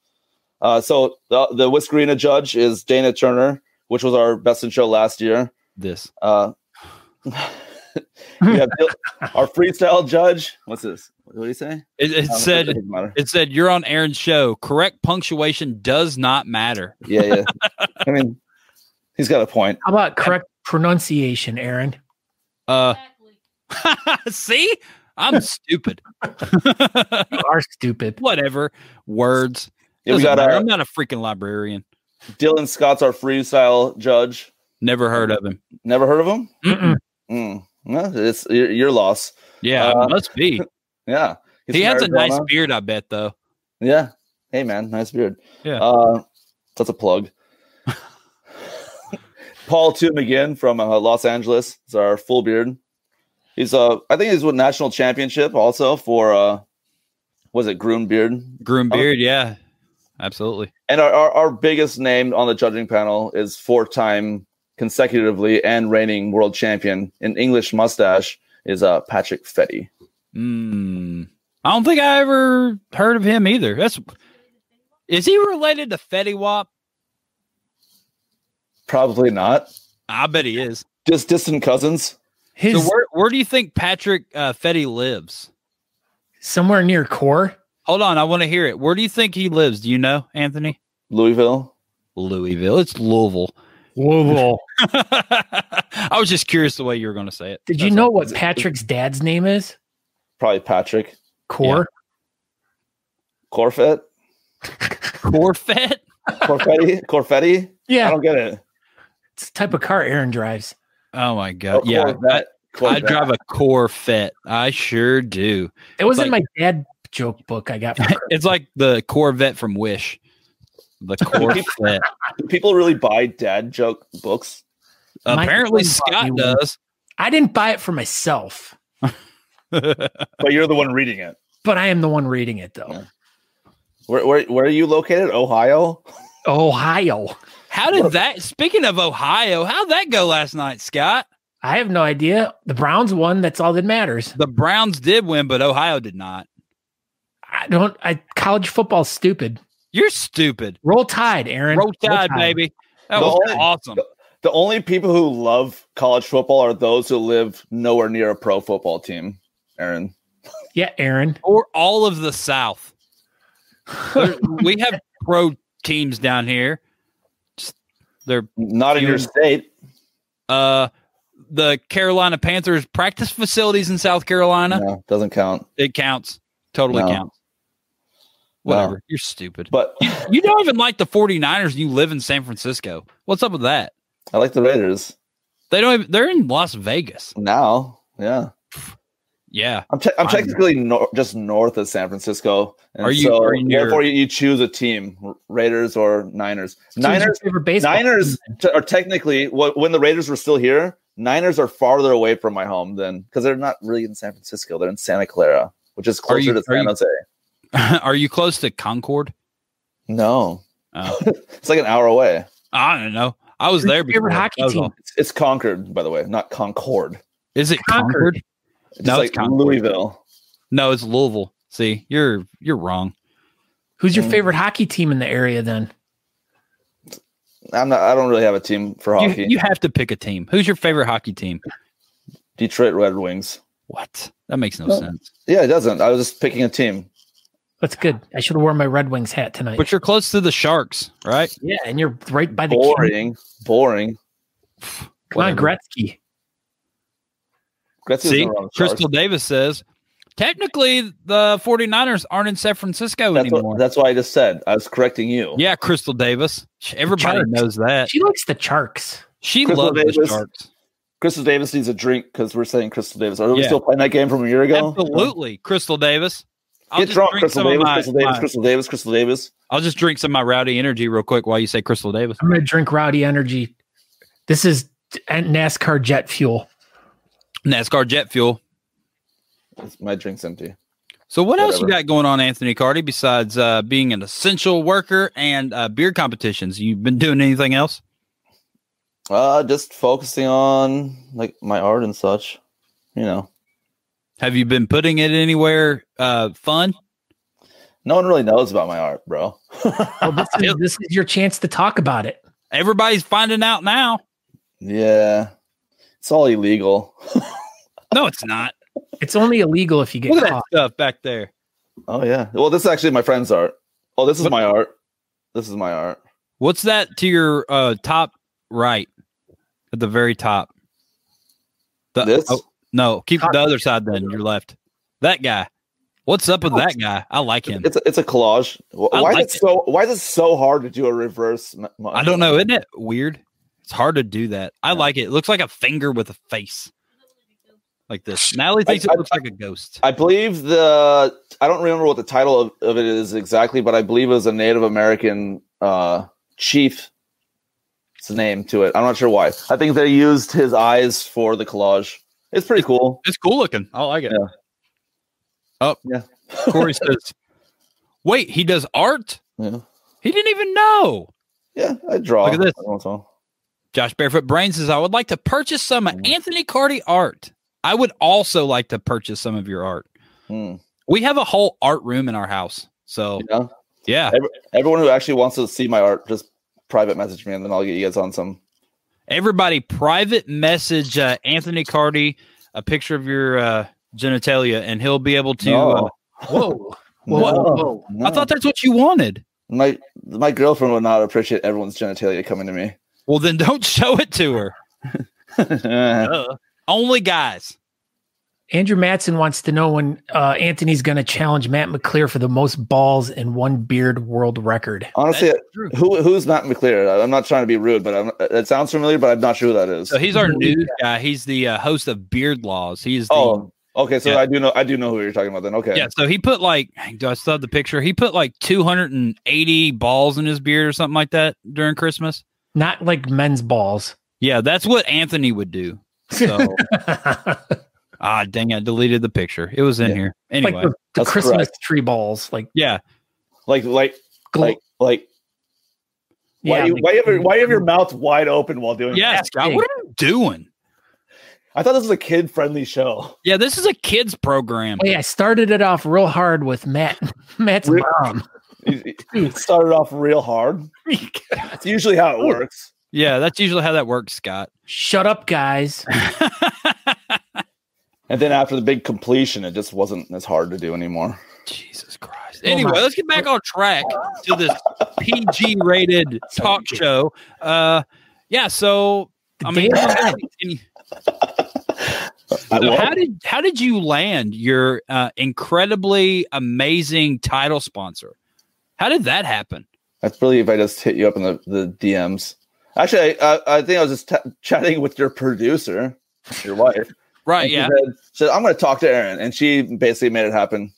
So the Whiskerina judge is Dana Turner, which was our Best in Show last year. This. We have our freestyle judge. What's this? What did he say? It said you're on Aaron's show. Correct punctuation does not matter. Yeah. I mean, he's got a point. How about correct pronunciation, Aaron? See, I'm stupid. You are stupid. Whatever. Words. Yeah, I'm not a freaking librarian. Dylan Scott's our freestyle judge. Never heard of him. Never heard of him? Mm-mm. No, it's your loss. Yeah, must be. Yeah. He has a nice beard, I bet, though. Yeah. Hey, man, nice beard. Yeah. That's a plug. Paul Toom again from Los Angeles. It's our full beard. He's I think he's with national championship also for was it Groom Beard? Groom Beard, yeah. Absolutely. And our biggest name on the judging panel is 4-time consecutively and reigning world champion in English mustache is Patrick Fetty. I don't think I ever heard of him either. Is he related to Fetty Wap? Probably not. I bet he is. Just distant cousins. So where do you think Patrick Fetty lives? Somewhere near Core. Hold on, I want to hear it. Where do you think he lives? Do you know, Anthony? Louisville. It's Louisville. I was just curious the way you were going to say it. Did you know what Patrick's dad's name is? Probably Patrick. Core. Corfette. Corfette. Corfetti. Yeah, I don't get it. it's the type of car Aaron drives. Oh my god! Oh, Yeah, Corvette. I drive a Corvette. I sure do. It was It's in my dad joke book I got. It's like the Corvette from Wish. The Corvette. Do people really buy dad joke books? Apparently, Scott does. I didn't buy it for myself, But you're the one reading it. but I am the one reading it though. Yeah. Where are you located? Ohio? Ohio. How did that? Speaking of Ohio, how'd that go last night, Scott? I have no idea. The Browns won. That's all that matters. The Browns did win, but Ohio did not. College football's stupid. You're stupid. Roll Tide, Aaron. Roll Tide, baby. That was awesome. The only people who love college football are those who live nowhere near a pro football team, Aaron. Yeah, Aaron. Or all of the South. We have pro teams down here. They're not in your state. The Carolina Panthers practice facilities in South Carolina. No, doesn't count. It counts. Totally counts. Whatever. No. You're stupid. But you don't even like the 49ers and you live in San Francisco. What's up with that? I like the Raiders. They're in Las Vegas. Now. Yeah. Yeah. I'm technically just north of San Francisco. And therefore you choose a team, Raiders or Niners. Niners are technically, when the Raiders were still here, Niners are farther away from my home because they're not really in San Francisco. They're in Santa Clara, which is closer to San Jose. Are you close to Concord? No. Oh. It's like an hour away. I don't know. I was there before. Favorite hockey team? It's Concord, by the way, not Concord. Is it Concord? No, it's like Louisville. No, it's Louisville. See, you're wrong. Who's your favorite hockey team in the area then? I don't really have a team for hockey. You have to pick a team. Who's your favorite hockey team? Detroit Red Wings. What? That makes no sense. Yeah, it doesn't. I was just picking a team. That's good. I should have worn my Red Wings hat tonight. But you're close to the Sharks, right? Yeah, and you're right by the boring. Come on, Gretzky. See, Crystal Davis says, technically, the 49ers aren't in San Francisco anymore. That's why I just said. I was correcting you. Yeah, Crystal Davis. Everybody knows that. She likes the Sharks. She loves the Sharks. Crystal Davis needs a drink because we're saying Crystal Davis. Are we still playing that game from a year ago? Absolutely. Crystal Davis. Get drunk, Crystal Davis. I'll just drink some of my Rowdy Energy real quick while you say Crystal Davis. I'm going to drink Rowdy Energy. This is NASCAR jet fuel. NASCAR jet fuel. My drink's empty. So what else you got going on, Anthony Carty, besides being an essential worker and beer competitions? You been doing anything else? Just focusing on like my art and such, you know. Have you been putting it anywhere fun? No one really knows about my art, bro. Well, this is your chance to talk about it. Everybody's finding out now. Yeah. It's all illegal. No, it's not. It's only illegal if you get Look at that caught. stuff back there. Oh yeah. Well, this is actually my friend's art. Oh, this is my art. This is my art. What's that to your top right? At the very top. This? Oh, no, keep the other side then. Your left. That guy. What's up with that guy? I like him. It's a collage. Why is it so hard to do a reverse? I don't know. Isn't it weird? It's hard to do that. I like it. It looks like a finger with a face. Like this. Natalie thinks it looks like a ghost. I believe I don't remember what the title of it is exactly, but I believe it was a Native American chief's name to it. I'm not sure why. I think they used his eyes for the collage. It's pretty cool. It's cool looking. I like it. Yeah. Oh, yeah. Corey says, wait, he does art? Yeah. He didn't even know. Yeah, I draw. Look at this. Josh Barefoot Brain says, I would like to purchase some Anthony Carty art. I would also like to purchase some of your art. We have a whole art room in our house. So, yeah. Everyone who actually wants to see my art, just private message me, and then I'll get you guys on some. Everybody, private message Anthony Carty a picture of your genitalia, and he'll be able to. Whoa. No. I thought that's what you wanted. My girlfriend would not appreciate everyone's genitalia coming to me. Well, then don't show it to her. Only guys. Andrew Matson wants to know when Anthony's going to challenge Matt McClear for the most balls in one beard world record. Honestly, who's Matt McClear? I'm not trying to be rude, but it sounds familiar, but I'm not sure who that is. So he's our news guy. He's the host of Beard Laws. He's okay. So I do know who you're talking about then. Okay. Yeah. So he put do I still have the picture? He put 280 balls in his beard or something like that during Christmas. Not like men's balls. Yeah, that's what Anthony would do. So, dang! I deleted the picture. It was in here anyway. Like the Christmas tree balls, Why you have your mouth wide open while doing? Yeah, Scott, what are you doing? I thought this was a kid-friendly show. Yeah, this is a kids program. Hey, I started it off real hard with Matt's mom. You started off real hard. That's usually how it works. Yeah, that's usually how that works, Scott. Shut up, guys. And then after the big completion, it just wasn't as hard to do anymore. Jesus Christ. Anyway, let's get back on track to this PG-rated talk show. So how did you land your incredibly amazing title sponsor? How did that happen? I believe I just hit you up in the DMs. Actually, I think I was just chatting with your producer, your wife. Right, yeah. Said, I'm going to talk to Erin, and she basically made it happen.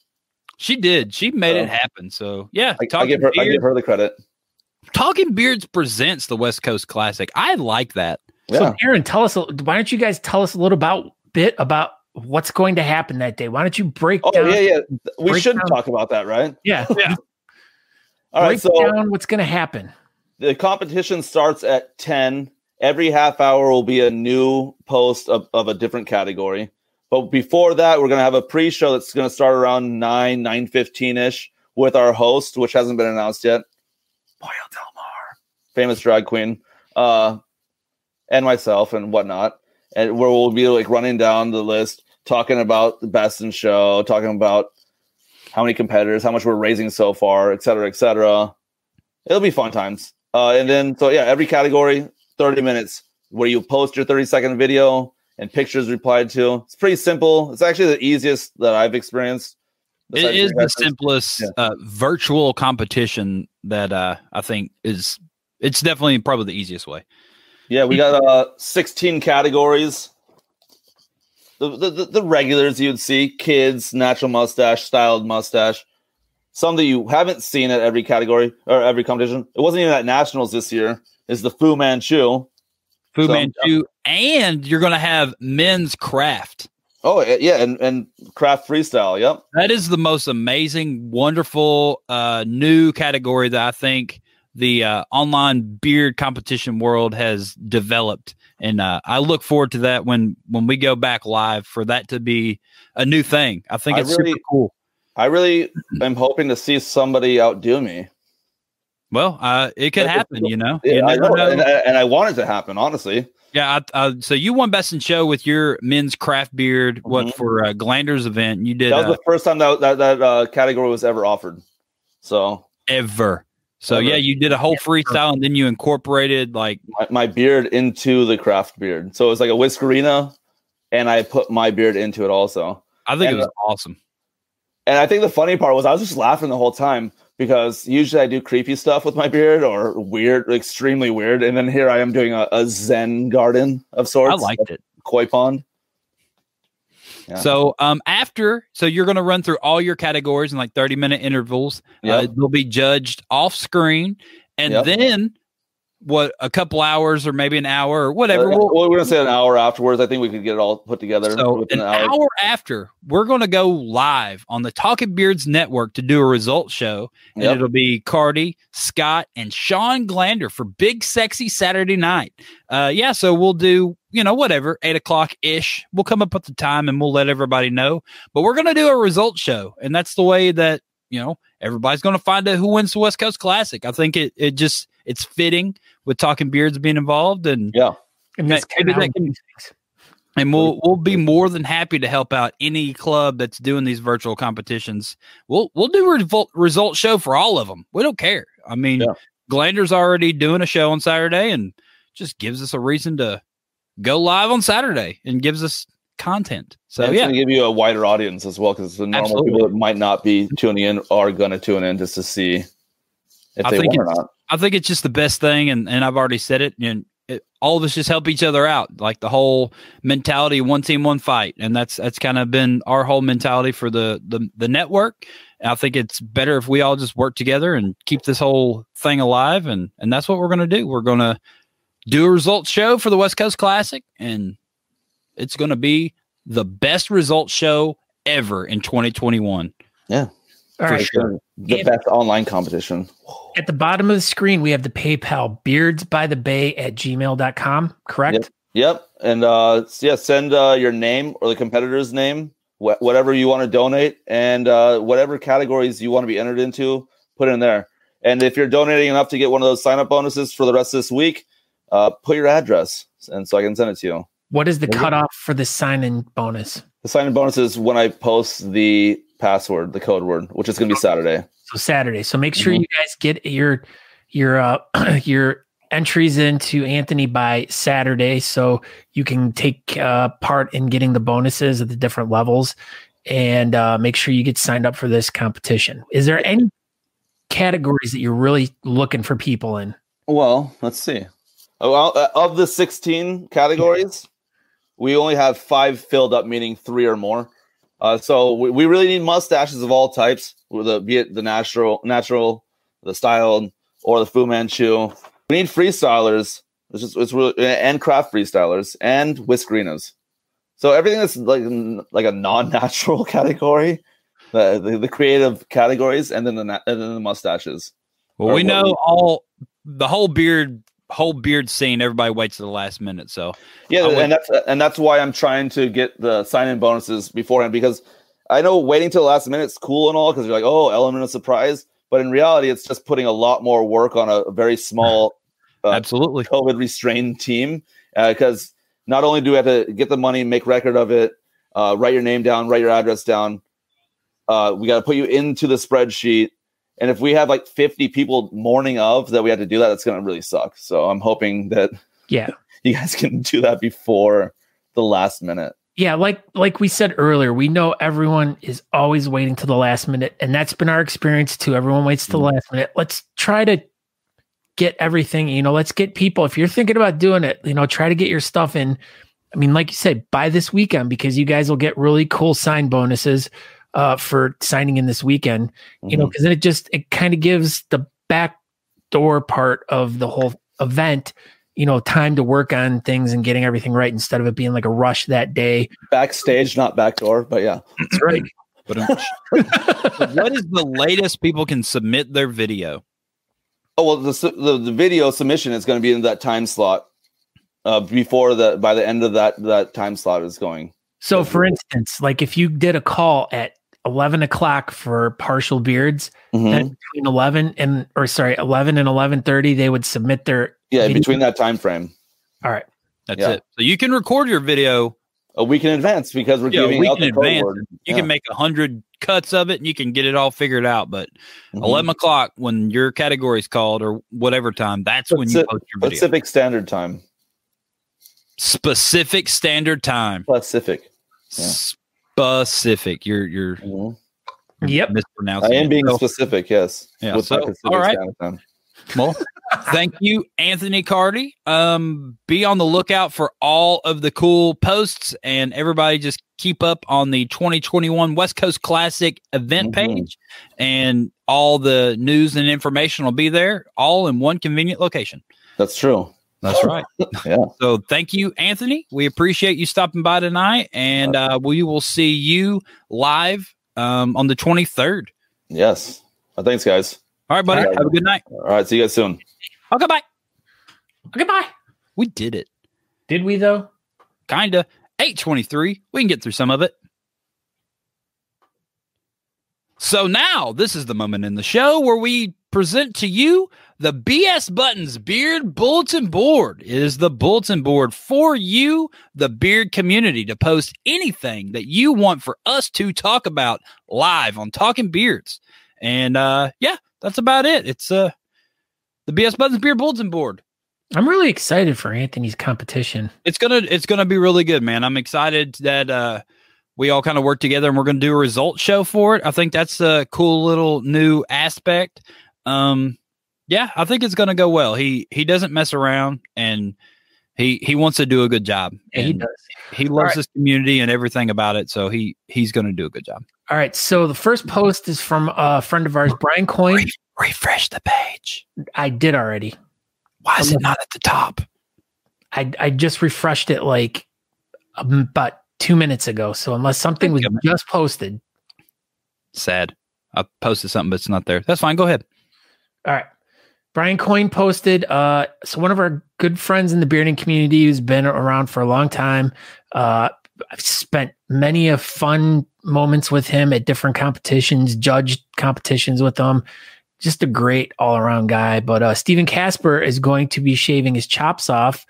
She did. She made it happen. So, yeah. I give her the credit. Talking Beards presents the West Coast Classic. I like that. Yeah. So, Erin, why don't you guys tell us a little bit about what's going to happen that day? Why don't you break down? Yeah. We should talk about that, right? Yeah. All right. So, down what's going to happen. The competition starts at 10. Every half hour will be a new post of a different category. But before that, we're going to have a pre-show that's going to start around 9:15-ish with our host, which hasn't been announced yet. Boyle Delmar, famous drag queen, and myself and whatnot. And where we'll be running down the list, talking about the best in show, talking about how many competitors, how much we're raising so far, et cetera, et cetera. It'll be fun times. And then, every category, 30 minutes, where you post your 30-second video and pictures replied to. It's pretty simple. It's actually the easiest that I've experienced. It is the simplest virtual competition that I think it's definitely probably the easiest way. Yeah, we got 16 categories. The regulars you'd see: kids, natural mustache, styled mustache. Some that you haven't seen at every category or every competition. It wasn't even at nationals this year. Is the Fu Manchu. Manchu, and you're going to have men's craft. Oh, yeah, and craft freestyle, yep. That is the most amazing, wonderful new category that I think the online beard competition world has developed. And I look forward to that when we go back live for that to be a new thing. I think it's super cool. I really am hoping to see somebody outdo me. Well, it could happen, you know. Yeah, You never know. and I want it to happen, honestly. Yeah. So you won Best in Show with your men's craft beard. What for Glander's event? You did. That was the first time that category was ever offered. So ever. So yeah, you did a whole freestyle, and then you incorporated like my beard into the craft beard. So it was like a whiskerina, and I put my beard into it also. I think it was awesome. And I think the funny part was I was just laughing the whole time because usually I do creepy stuff with my beard or weird, extremely weird. And then here I am doing a Zen garden of sorts. I liked it. Koi pond. Yeah. So so you're going to run through all your categories in like 30-minute intervals. They'll be judged off screen. And then a couple hours or maybe an hour or whatever. We're going to say an hour afterwards. I think we could get it all put together. So an hour after, we're going to go live on the Talking Beards Network to do a results show. And it'll be Carty, Scott, and Sean Glander for Big Sexy Saturday Night. So we'll do, whatever, 8 o'clock-ish. We'll come up with the time and we'll let everybody know. But we're going to do a results show. And that's the way that, everybody's going to find out who wins the West Coast Classic. I think it's fitting with Talking Beards being involved, and we'll be more than happy to help out any club that's doing these virtual competitions. We'll do a result show for all of them. We don't care. I mean, Glander's already doing a show on Saturday, and just gives us a reason to go live on Saturday and gives us content. So it's going to give you a wider audience as well, because the normal people that might not be tuning in are going to tune in just to see if they won or not. I think it's just the best thing, and I've already said it, and all of us just help each other out, like the whole mentality, one team, one fight, and that's kind of been our whole mentality for the network. And I think it's better if we all just work together and keep this whole thing alive, and that's what we're going to do. We're going to do a results show for the West Coast Classic, and it's going to be the best results show ever in 2021. Yeah. All right. Sure. The best online competition. At the bottom of the screen, we have the PayPal beardsbythebay@gmail.com, correct? Yep. And send your name or the competitor's name, whatever you want to donate, and whatever categories you want to be entered into, put it in there. And if you're donating enough to get one of those sign-up bonuses for the rest of this week, put your address, and so I can send it to you. What is the cutoff for the sign-in bonus? The sign-in bonus is when I post the password, the code word, which is going to be Saturday. So Saturday. So make sure you guys get your entries into Anthony by Saturday, so you can take part in getting the bonuses at the different levels, and make sure you get signed up for this competition. Is there any categories that you're really looking for people in? Well, let's see. Of the 16 categories, we only have 5 filled up, meaning 3 or more. So we really need mustaches of all types, be it the natural, the styled, or the Fu Manchu. We need freestylers, it's really, and craft freestylers, and whiskerinas. So everything that's like a non-natural category, the creative categories, and then the mustaches. Well, we know the whole beard scene. Everybody waits to the last minute. So and that's why I'm trying to get the sign-in bonuses beforehand, because I know waiting till the last minute is cool and all, because you're like, oh, element of surprise. But in reality, it's just putting a lot more work on a very small, absolutely COVID restrained team. Because not only do we have to get the money, make record of it, write your name down, write your address down, we got to put you into the spreadsheet. And if we have like 50 people morning of that we have to do that, that's going to really suck. So I'm hoping that you guys can do that before the last minute. Yeah, like we said earlier, we know everyone is always waiting to the last minute, and that's been our experience too. Everyone waits to the last minute. Let's try to get everything, let's get people, if you're thinking about doing it, try to get your stuff in. I mean, like you said, by this weekend, because you guys will get really cool sign bonuses for signing in this weekend, because then it kind of gives the back door part of the whole event, time to work on things and getting everything right, instead of it being like a rush that day. Backstage, not backdoor, but yeah. That's right. But what is the latest people can submit their video? Oh, well, the video submission is going to be in that time slot by the end of that time slot is going. So for instance, like if you did a call at 11 o'clock for partial beards. Mhm. Then between 11 and 11:30, they would submit their video. Between that time frame. All right. That's it. So you can record your video a week in advance because we're giving out the code word. You can make 100 cuts of it and you can get it all figured out. But 11 o'clock when your category is called or whatever time, that's when you post your video. Pacific Standard Time. Specific Standard Time. Pacific. Yeah. Specific. You're Yep. mispronouncing. I am being specific, yes. Yeah. With my Pacific all right. Standard Time. Well, thank you, Anthony Carty. Be on the lookout for all of the cool posts, and everybody just keep up on the 2021 West Coast Classic event page, and all the news and information will be there, all in one convenient location. That's true. That's right. Yeah. So thank you, Anthony. We appreciate you stopping by tonight, and we will see you live on the 23rd. Yes. Thanks, guys. All right, buddy. Have a good night. All right. See you guys soon. Oh, goodbye. Goodbye. We did it. Did we, though? Kinda. 8:23. We can get through some of it. So now this is the moment in the show where we present to you the BS Buttons Beard Bulletin Board. It is the bulletin board for you, the beard community, to post anything that you want for us to talk about live on Talking Beards. And that's about it. It's the BS Buttons Beard Bulletin Board. I'm really excited for Anthony's competition. It's gonna be really good, man. I'm excited that we all kind of work together and we're gonna do a result show for it. I think that's a cool little new aspect. I think it's gonna go well. He doesn't mess around, and he wants to do a good job. Yeah, he does. He loves this community and everything about it, so he's gonna do a good job. All right. So the first post is from a friend of ours, Brian Coyne. Refresh the page. I did already. Why is it not at the top? I just refreshed it like about 2 minutes ago. So unless something was just posted. Sad. I posted something, but it's not there. That's fine. Go ahead. All right. Brian Coyne posted. So one of our good friends in the bearding community who's been around for a long time. I've spent many of fun moments with him at different competitions, judged competitions with him. Just a great all-around guy. But Stephen Casper is going to be shaving his chops off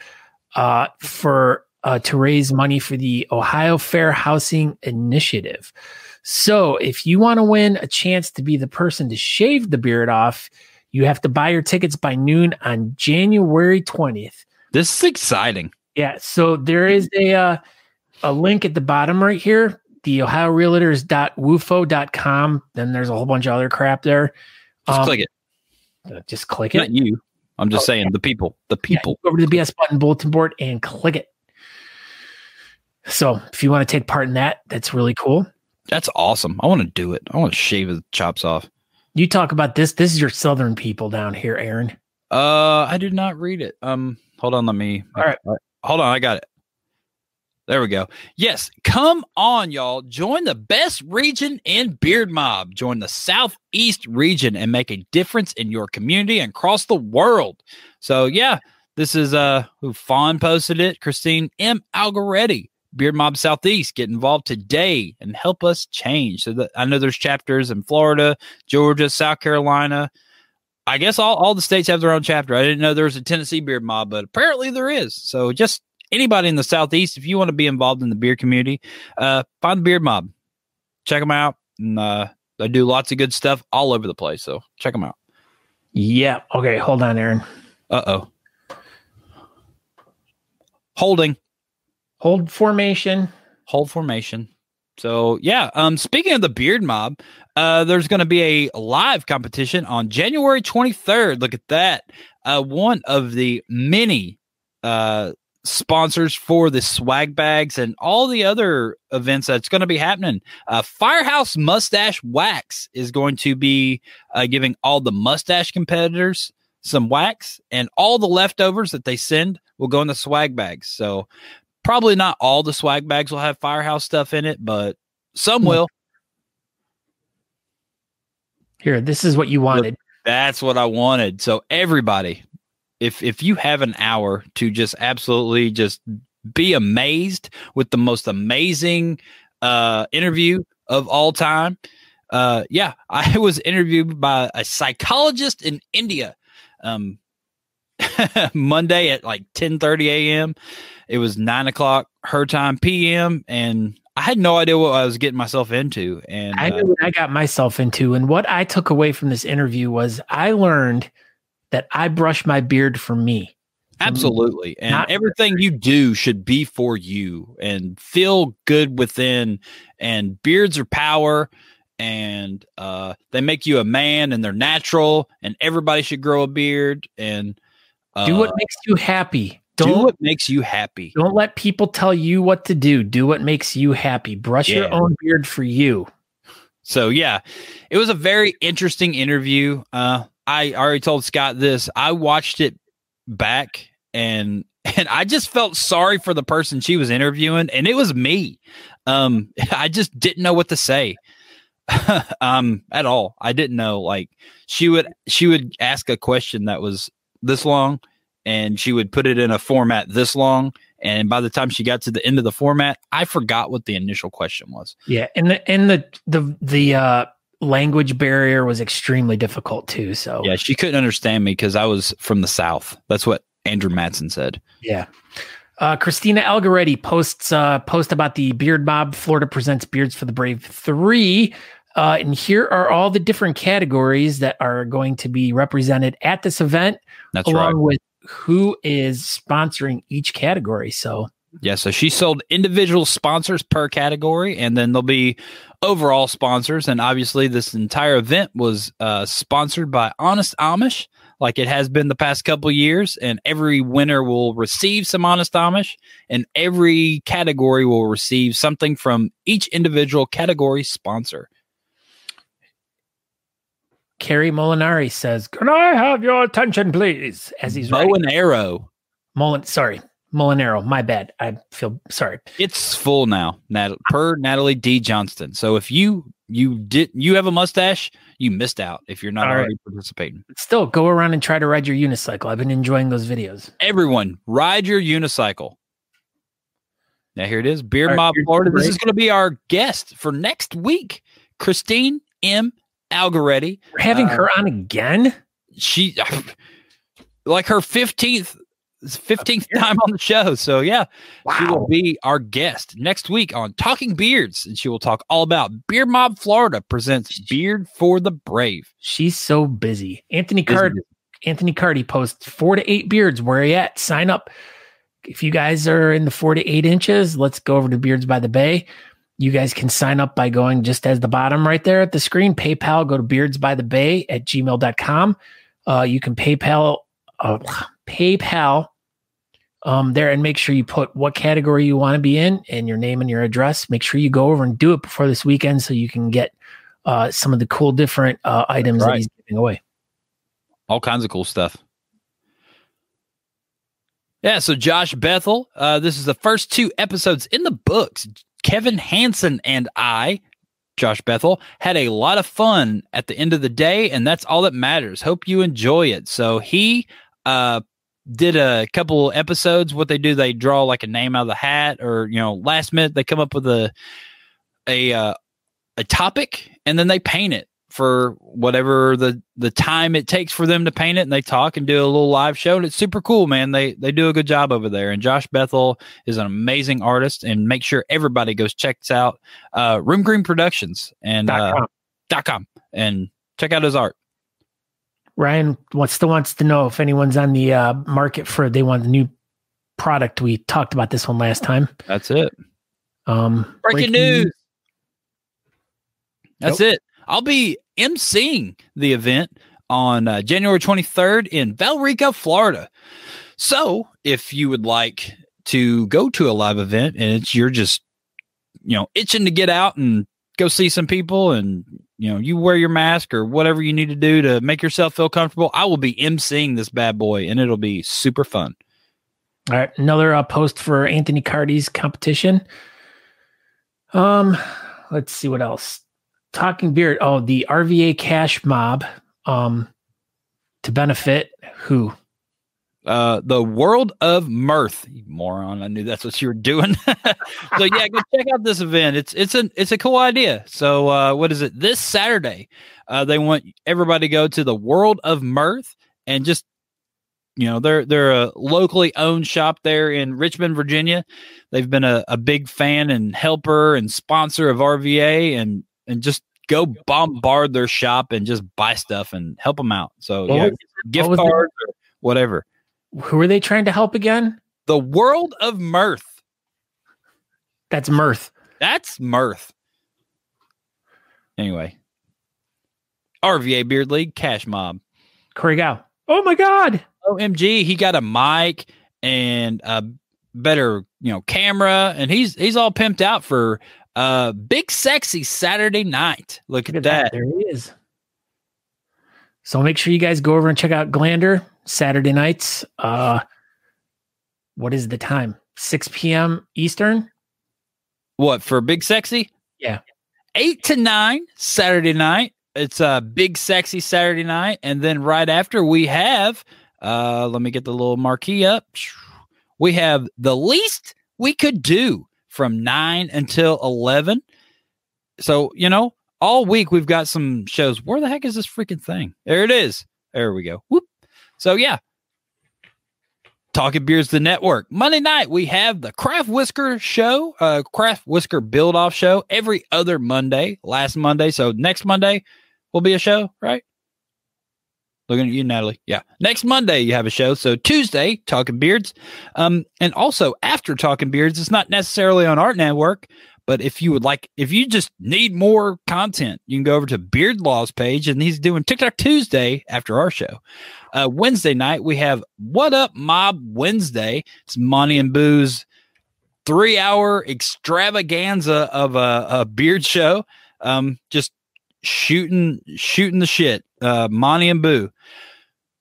to raise money for the Ohio Fair Housing Initiative. So if you want to win a chance to be the person to shave the beard off, you have to buy your tickets by noon on January 20th. This is exciting. Yeah. So there is a link at the bottom right here, the ohiorealtors.woofo.com. Then there's a whole bunch of other crap there. Just click it. Just click it. Not you. I'm just saying the people. The people. Yeah, go over to the BS Button Bulletin Board and click it. So if you want to take part in that, that's really cool. That's awesome. I want to do it. I want to shave the chops off. You talk about this. This is your Southern people down here, Aaron. I did not read it. Hold on. Let me. All right. Hold on. I got it. There we go. Yes. Come on, y'all. Join the best region in Beard Mob. Join the Southeast region and make a difference in your community and across the world. So, yeah, this is who Fawn posted it. Christine M. Algaretti, Beard Mob Southeast. Get involved today and help us change. So I know there's chapters in Florida, Georgia, South Carolina. I guess all the states have their own chapter. I didn't know there was a Tennessee Beard Mob, but apparently there is. So just anybody in the Southeast, if you want to be involved in the beard community, find the Beard Mob. Check them out. And they do lots of good stuff all over the place. So check them out. Yeah. Okay. Hold on, Aaron. Uh-oh. Holding. Hold formation. Hold formation. So, yeah, speaking of the Beard Mob, there's going to be a live competition on January 23rd. Look at that. One of the many sponsors for the swag bags and all the other events that's going to be happening. Firehouse Mustache Wax is going to be giving all the mustache competitors some wax, and all the leftovers that they send will go in the swag bags. So probably not all the swag bags will have Firehouse stuff in it, but some will. Here, this is what you wanted. That's what I wanted. So everybody, if you have an hour to just absolutely just be amazed with the most amazing interview of all time. Yeah, I was interviewed by a psychologist in India Monday at like 10:30 a.m. It was 9 o'clock her time p.m. and I had no idea what I was getting myself into. And I knew what I got myself into. And what I took away from this interview was I learned that I brush my beard for me. Absolutely. And everything you do should be for you and feel good within. And beards are power, and they make you a man, and they're natural, and everybody should grow a beard. And do what makes you happy. Do what makes you happy. Don't let people tell you what to do. Do what makes you happy. Brush your own beard for you. So, yeah, it was a very interesting interview. I already told Scott this. I watched it back, and I just felt sorry for the person she was interviewing, and it was me. I just didn't know what to say at all. I didn't know. Like, she would ask a question that was this long, and she would put it in a format this long. And by the time she got to the end of the format, I forgot what the initial question was. Yeah. And the language barrier was extremely difficult too. So yeah, she couldn't understand me because I was from the South. That's what Andrew Matson said. Yeah. Christina Algaretti post about the Beard Mob. Florida presents Beards for the Brave 3. And here are all the different categories that are going to be represented at this event. That's along right. with who is sponsoring each category. So yeah, so she sold individual sponsors per category, and then there'll be overall sponsors. And obviously this entire event was sponsored by Honest Amish, like it has been the past couple of years. And every winner will receive some Honest Amish, and every category will receive something from each individual category sponsor. Kerry Molinari says, "Can I have your attention, please?" As he's bow and arrow. Molinaro. My bad. I feel sorry. It's full now. Per Natalie D. Johnston. So if you have a mustache, you missed out if you're not already participating. Still, go around and try to ride your unicycle. I've been enjoying those videos. Everyone, ride your unicycle. Now here it is, Beard Mob Florida. This is going to be our guest for next week, Christine M. Algaretti. We're having her on again. She like her 15th time on the show. So yeah, wow. She will be our guest next week on Talking Beards, and she will talk all about Beard Mob Florida presents Beard for the Brave. She's so busy. Anthony Carty posts 4 to 8 beards. Where are you at? Sign up. If you guys are in the 4 to 8 inches, let's go over to Beards by the Bay. You guys can sign up by going just as the bottom right there at the screen. PayPal, go to beardsbythebay@gmail.com. You can PayPal there, and make sure you put what category you want to be in and your name and your address. Make sure you go over and do it before this weekend so you can get some of the cool different items that he's giving away. All kinds of cool stuff. Yeah, so Josh Bethel, this is the first 2 episodes in the books. Kevin Hansen and I, Josh Bethel, had a lot of fun at the end of the day, and that's all that matters. Hope you enjoy it. So he did a couple episodes. What they do, they draw like a name out of the hat, or last minute they come up with a topic, and then they paint it for whatever the time it takes for them to paint it, and they talk and do a little live show, and it's super cool, man. They do a good job over there, and Josh Bethel is an amazing artist, and make sure everybody goes checks out Room Green Productions and .com and check out his art. Ryan wants to know if anyone's on the market for, they want the new product. We talked about this one last time. That's it. Breaking news. That's it. I'll be emceeing the event on January 23rd in Valrico, Florida. So if you would like to go to a live event and you're just, itching to get out and go see some people, and, you wear your mask or whatever you need to do to make yourself feel comfortable, I will be emceeing this bad boy, and it'll be super fun. All right. Another post for Anthony Carty's competition. Let's see what else. Talking Beard. Oh, the RVA Cash Mob to benefit who? The World of Mirth, you moron. I knew that's what you were doing. So yeah, go check out this event. It's a cool idea. So what is it? This Saturday, they want everybody to go to the World of Mirth and just, they're a locally owned shop there in Richmond, Virginia. They've been a big fan and helper and sponsor of RVA and just go bombard their shop and just buy stuff and help them out. So gift cards or whatever. Who are they trying to help again? The World of Mirth. That's mirth. That's mirth. Anyway. RVA Beard League Cash Mob. Corey Gow. Oh my God. OMG, he got a mic and a better, camera, and he's all pimped out for big sexy Saturday night. Look at that. There he is. So make sure you guys go over and check out Glander Saturday nights. What is the time? 6 p.m. Eastern? What, for Big Sexy? Yeah. 8 to 9 Saturday night. It's a Big Sexy Saturday night. And then right after we have, let me get the little marquee up. We have The Least We Could Do from 9 until 11. So, all week we've got some shows. Where the heck is this freaking thing? There it is. There we go. Whoop. So, yeah. Talking Beards, the network. Monday night, we have the Craft Whisker show, Craft Whisker build-off show every other Monday, last Monday. So, next Monday will be a show, right? Looking at you, Natalie. Yeah. Next Monday, you have a show. So, Tuesday, Talking Beards. And also, after Talking Beards, it's not necessarily on our network, but if you just need more content, you can go over to Beard Law's page, and he's doing TikTok Tuesday after our show. Wednesday night, we have What Up Mob Wednesday. It's Monty and Boo's 3-hour extravaganza of a beard show. Just shooting the shit. Monty and Boo.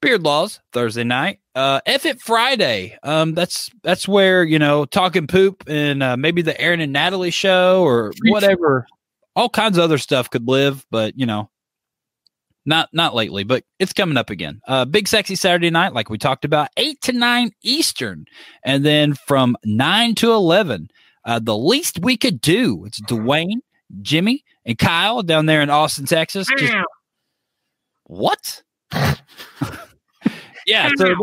Beard Laws Thursday night. F It Friday. That's where, talking poop and maybe the Aaron and Natalie show or whatever. All kinds of other stuff could live, but not lately, but it's coming up again. Big Sexy Saturday night, like we talked about, 8 to 9 Eastern. And then from 9 to 11, The Least We Could Do. It's Dwayne, Jimmy, and Kyle down there in Austin, Texas. What? Yeah, so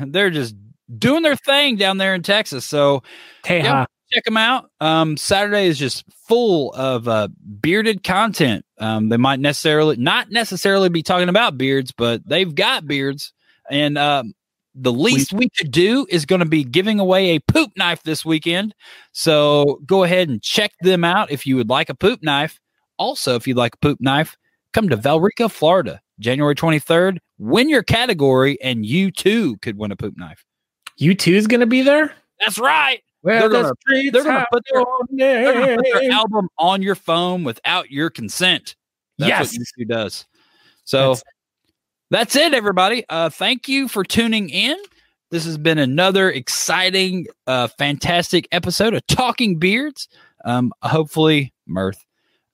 they're just doing their thing down there in Texas. So check them out. Saturday is just full of bearded content. They might not necessarily be talking about beards, but they've got beards. And the least we could do is going to be giving away a poop knife this weekend. So go ahead and check them out if you would like a poop knife. Also, if you'd like a poop knife, come to Valrica, Florida, January 23rd. Win your category, and you too could win a poop knife. You too is going to be there? That's right. Well, they're going to put their album on your phone without your consent. That's what YouTube does. So that's it, everybody. Thank you for tuning in. This has been another exciting, fantastic episode of Talking Beards. Hopefully, mirth.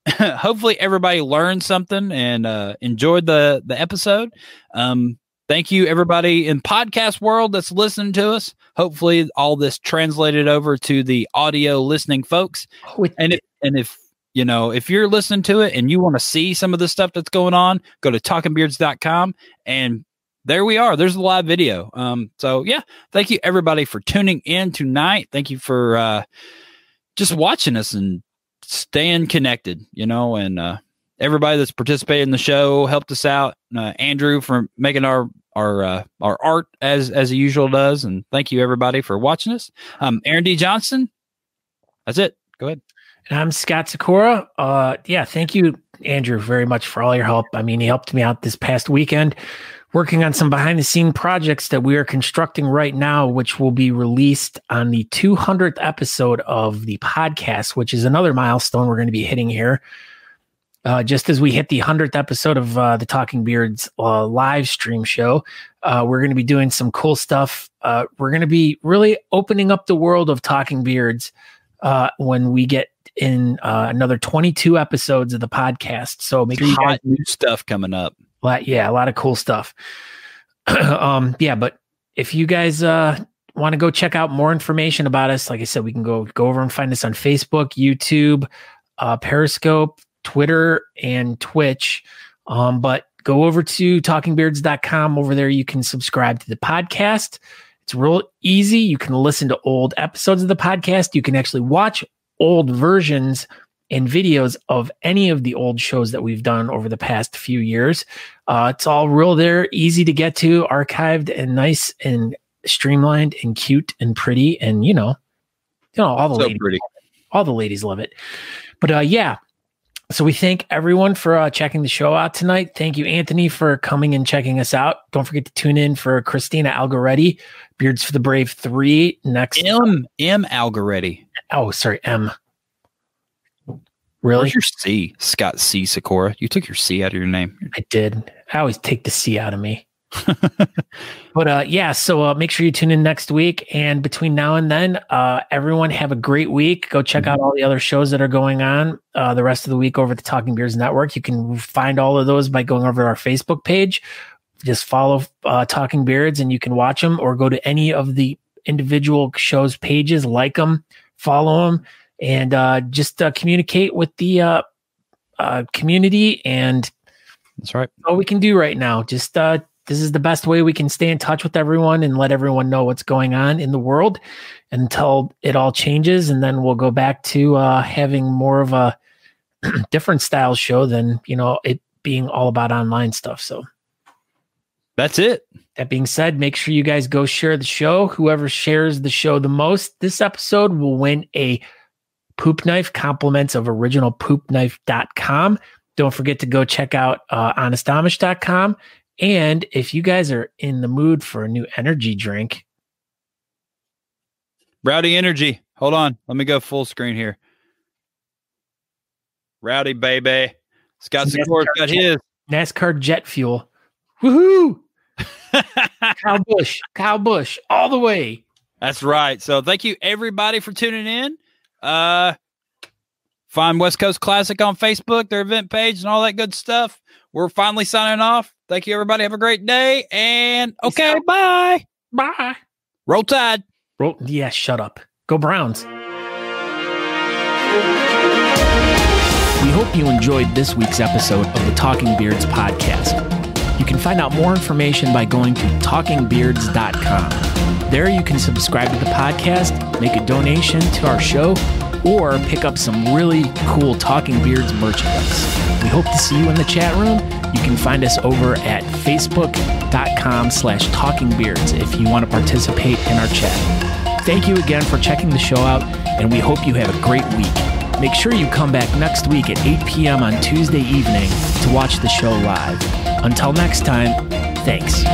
Hopefully everybody learned something and enjoyed the episode. Thank you, everybody in podcast world that's listening to us. Hopefully all this translated over to the audio listening folks. And if you're listening to it and you want to see some of the stuff that's going on, go to talkingbeards.com, and there we are. There's a live video. So yeah, thank you everybody for tuning in tonight. Thank you for just watching us and staying connected, and everybody that's participated in the show helped us out. Andrew for making our art as he usual does, and thank you everybody for watching us. Aaron D. Johnston, that's it. Go ahead. And I'm Scott Sykora. Thank you, Andrew, very much for all your help. I mean, he helped me out this past weekend working on some behind the scene projects that we are constructing right now, which will be released on the 200th episode of the podcast, which is another milestone we're going to be hitting here. Just as we hit the 100th episode of the Talking Beards live stream show, we're going to be doing some cool stuff. We're going to be really opening up the world of Talking Beards when we get in another 22 episodes of the podcast. So make sure you guys new stuff coming up. A lot of cool stuff. But if you guys want to go check out more information about us, like I said, we can go over and find us on Facebook, YouTube, Periscope, Twitter, and Twitch. But go over to talkingbeards.com. Over there, you can subscribe to the podcast. It's real easy. You can listen to old episodes of the podcast. You can actually watch old versions and videos of any of the old shows that we've done over the past few years. It's all real there, easy to get to, archived and nice and streamlined and cute and pretty. And, all the ladies love it. But yeah. So we thank everyone for checking the show out tonight. Thank you, Anthony, for coming and checking us out. Don't forget to tune in for Christina Algaretti, Beards for the Brave 3 next. M Algaretti. Oh, sorry, M. Really? Where's your C? Scott C. Sykora. You took your C out of your name. I did. I always take the C out of me. But yeah, so make sure you tune in next week. And between now and then, everyone have a great week. Go check out all the other shows that are going on the rest of the week over at the Talking Beards Network. You can find all of those by going over to our Facebook page. Just follow Talking Beards and you can watch them, or go to any of the individual shows' pages, like them, follow them, and just communicate with the community. And that's right. All we can do right now. Just this is the best way we can stay in touch with everyone and let everyone know what's going on in the world until it all changes. And then we'll go back to having more of a different style show than, it being all about online stuff. So that's it. That being said, make sure you guys go share the show. Whoever shares the show the most this episode will win a poop knife, compliments of originalpoopknife.com. Don't forget to go check out honestamish.com. And if you guys are in the mood for a new energy drink. Rowdy Energy. Hold on. Let me go full screen here. Rowdy, baby. Scott Sykora got his. NASCAR jet fuel. Woohoo! Kyle Busch, all the way. That's right. So thank you, everybody, for tuning in. Find West Coast Classic on Facebook, their event page, and all that good stuff. We're finally signing off. Thank you, everybody. Have a great day. And okay, bye. Bye. Roll Tide. Yeah, shut up. Go Browns. We hope you enjoyed this week's episode of the Talking Beards podcast. You can find out more information by going to talkingbeards.com. There you can subscribe to the podcast, make a donation to our show, or pick up some really cool Talking Beards merchandise. We hope to see you in the chat room. You can find us over at facebook.com/talkingbeards if you want to participate in our chat. Thank you again for checking the show out, and we hope you have a great week. Make sure you come back next week at 8 p.m. on Tuesday evening to watch the show live. Until next time, thanks.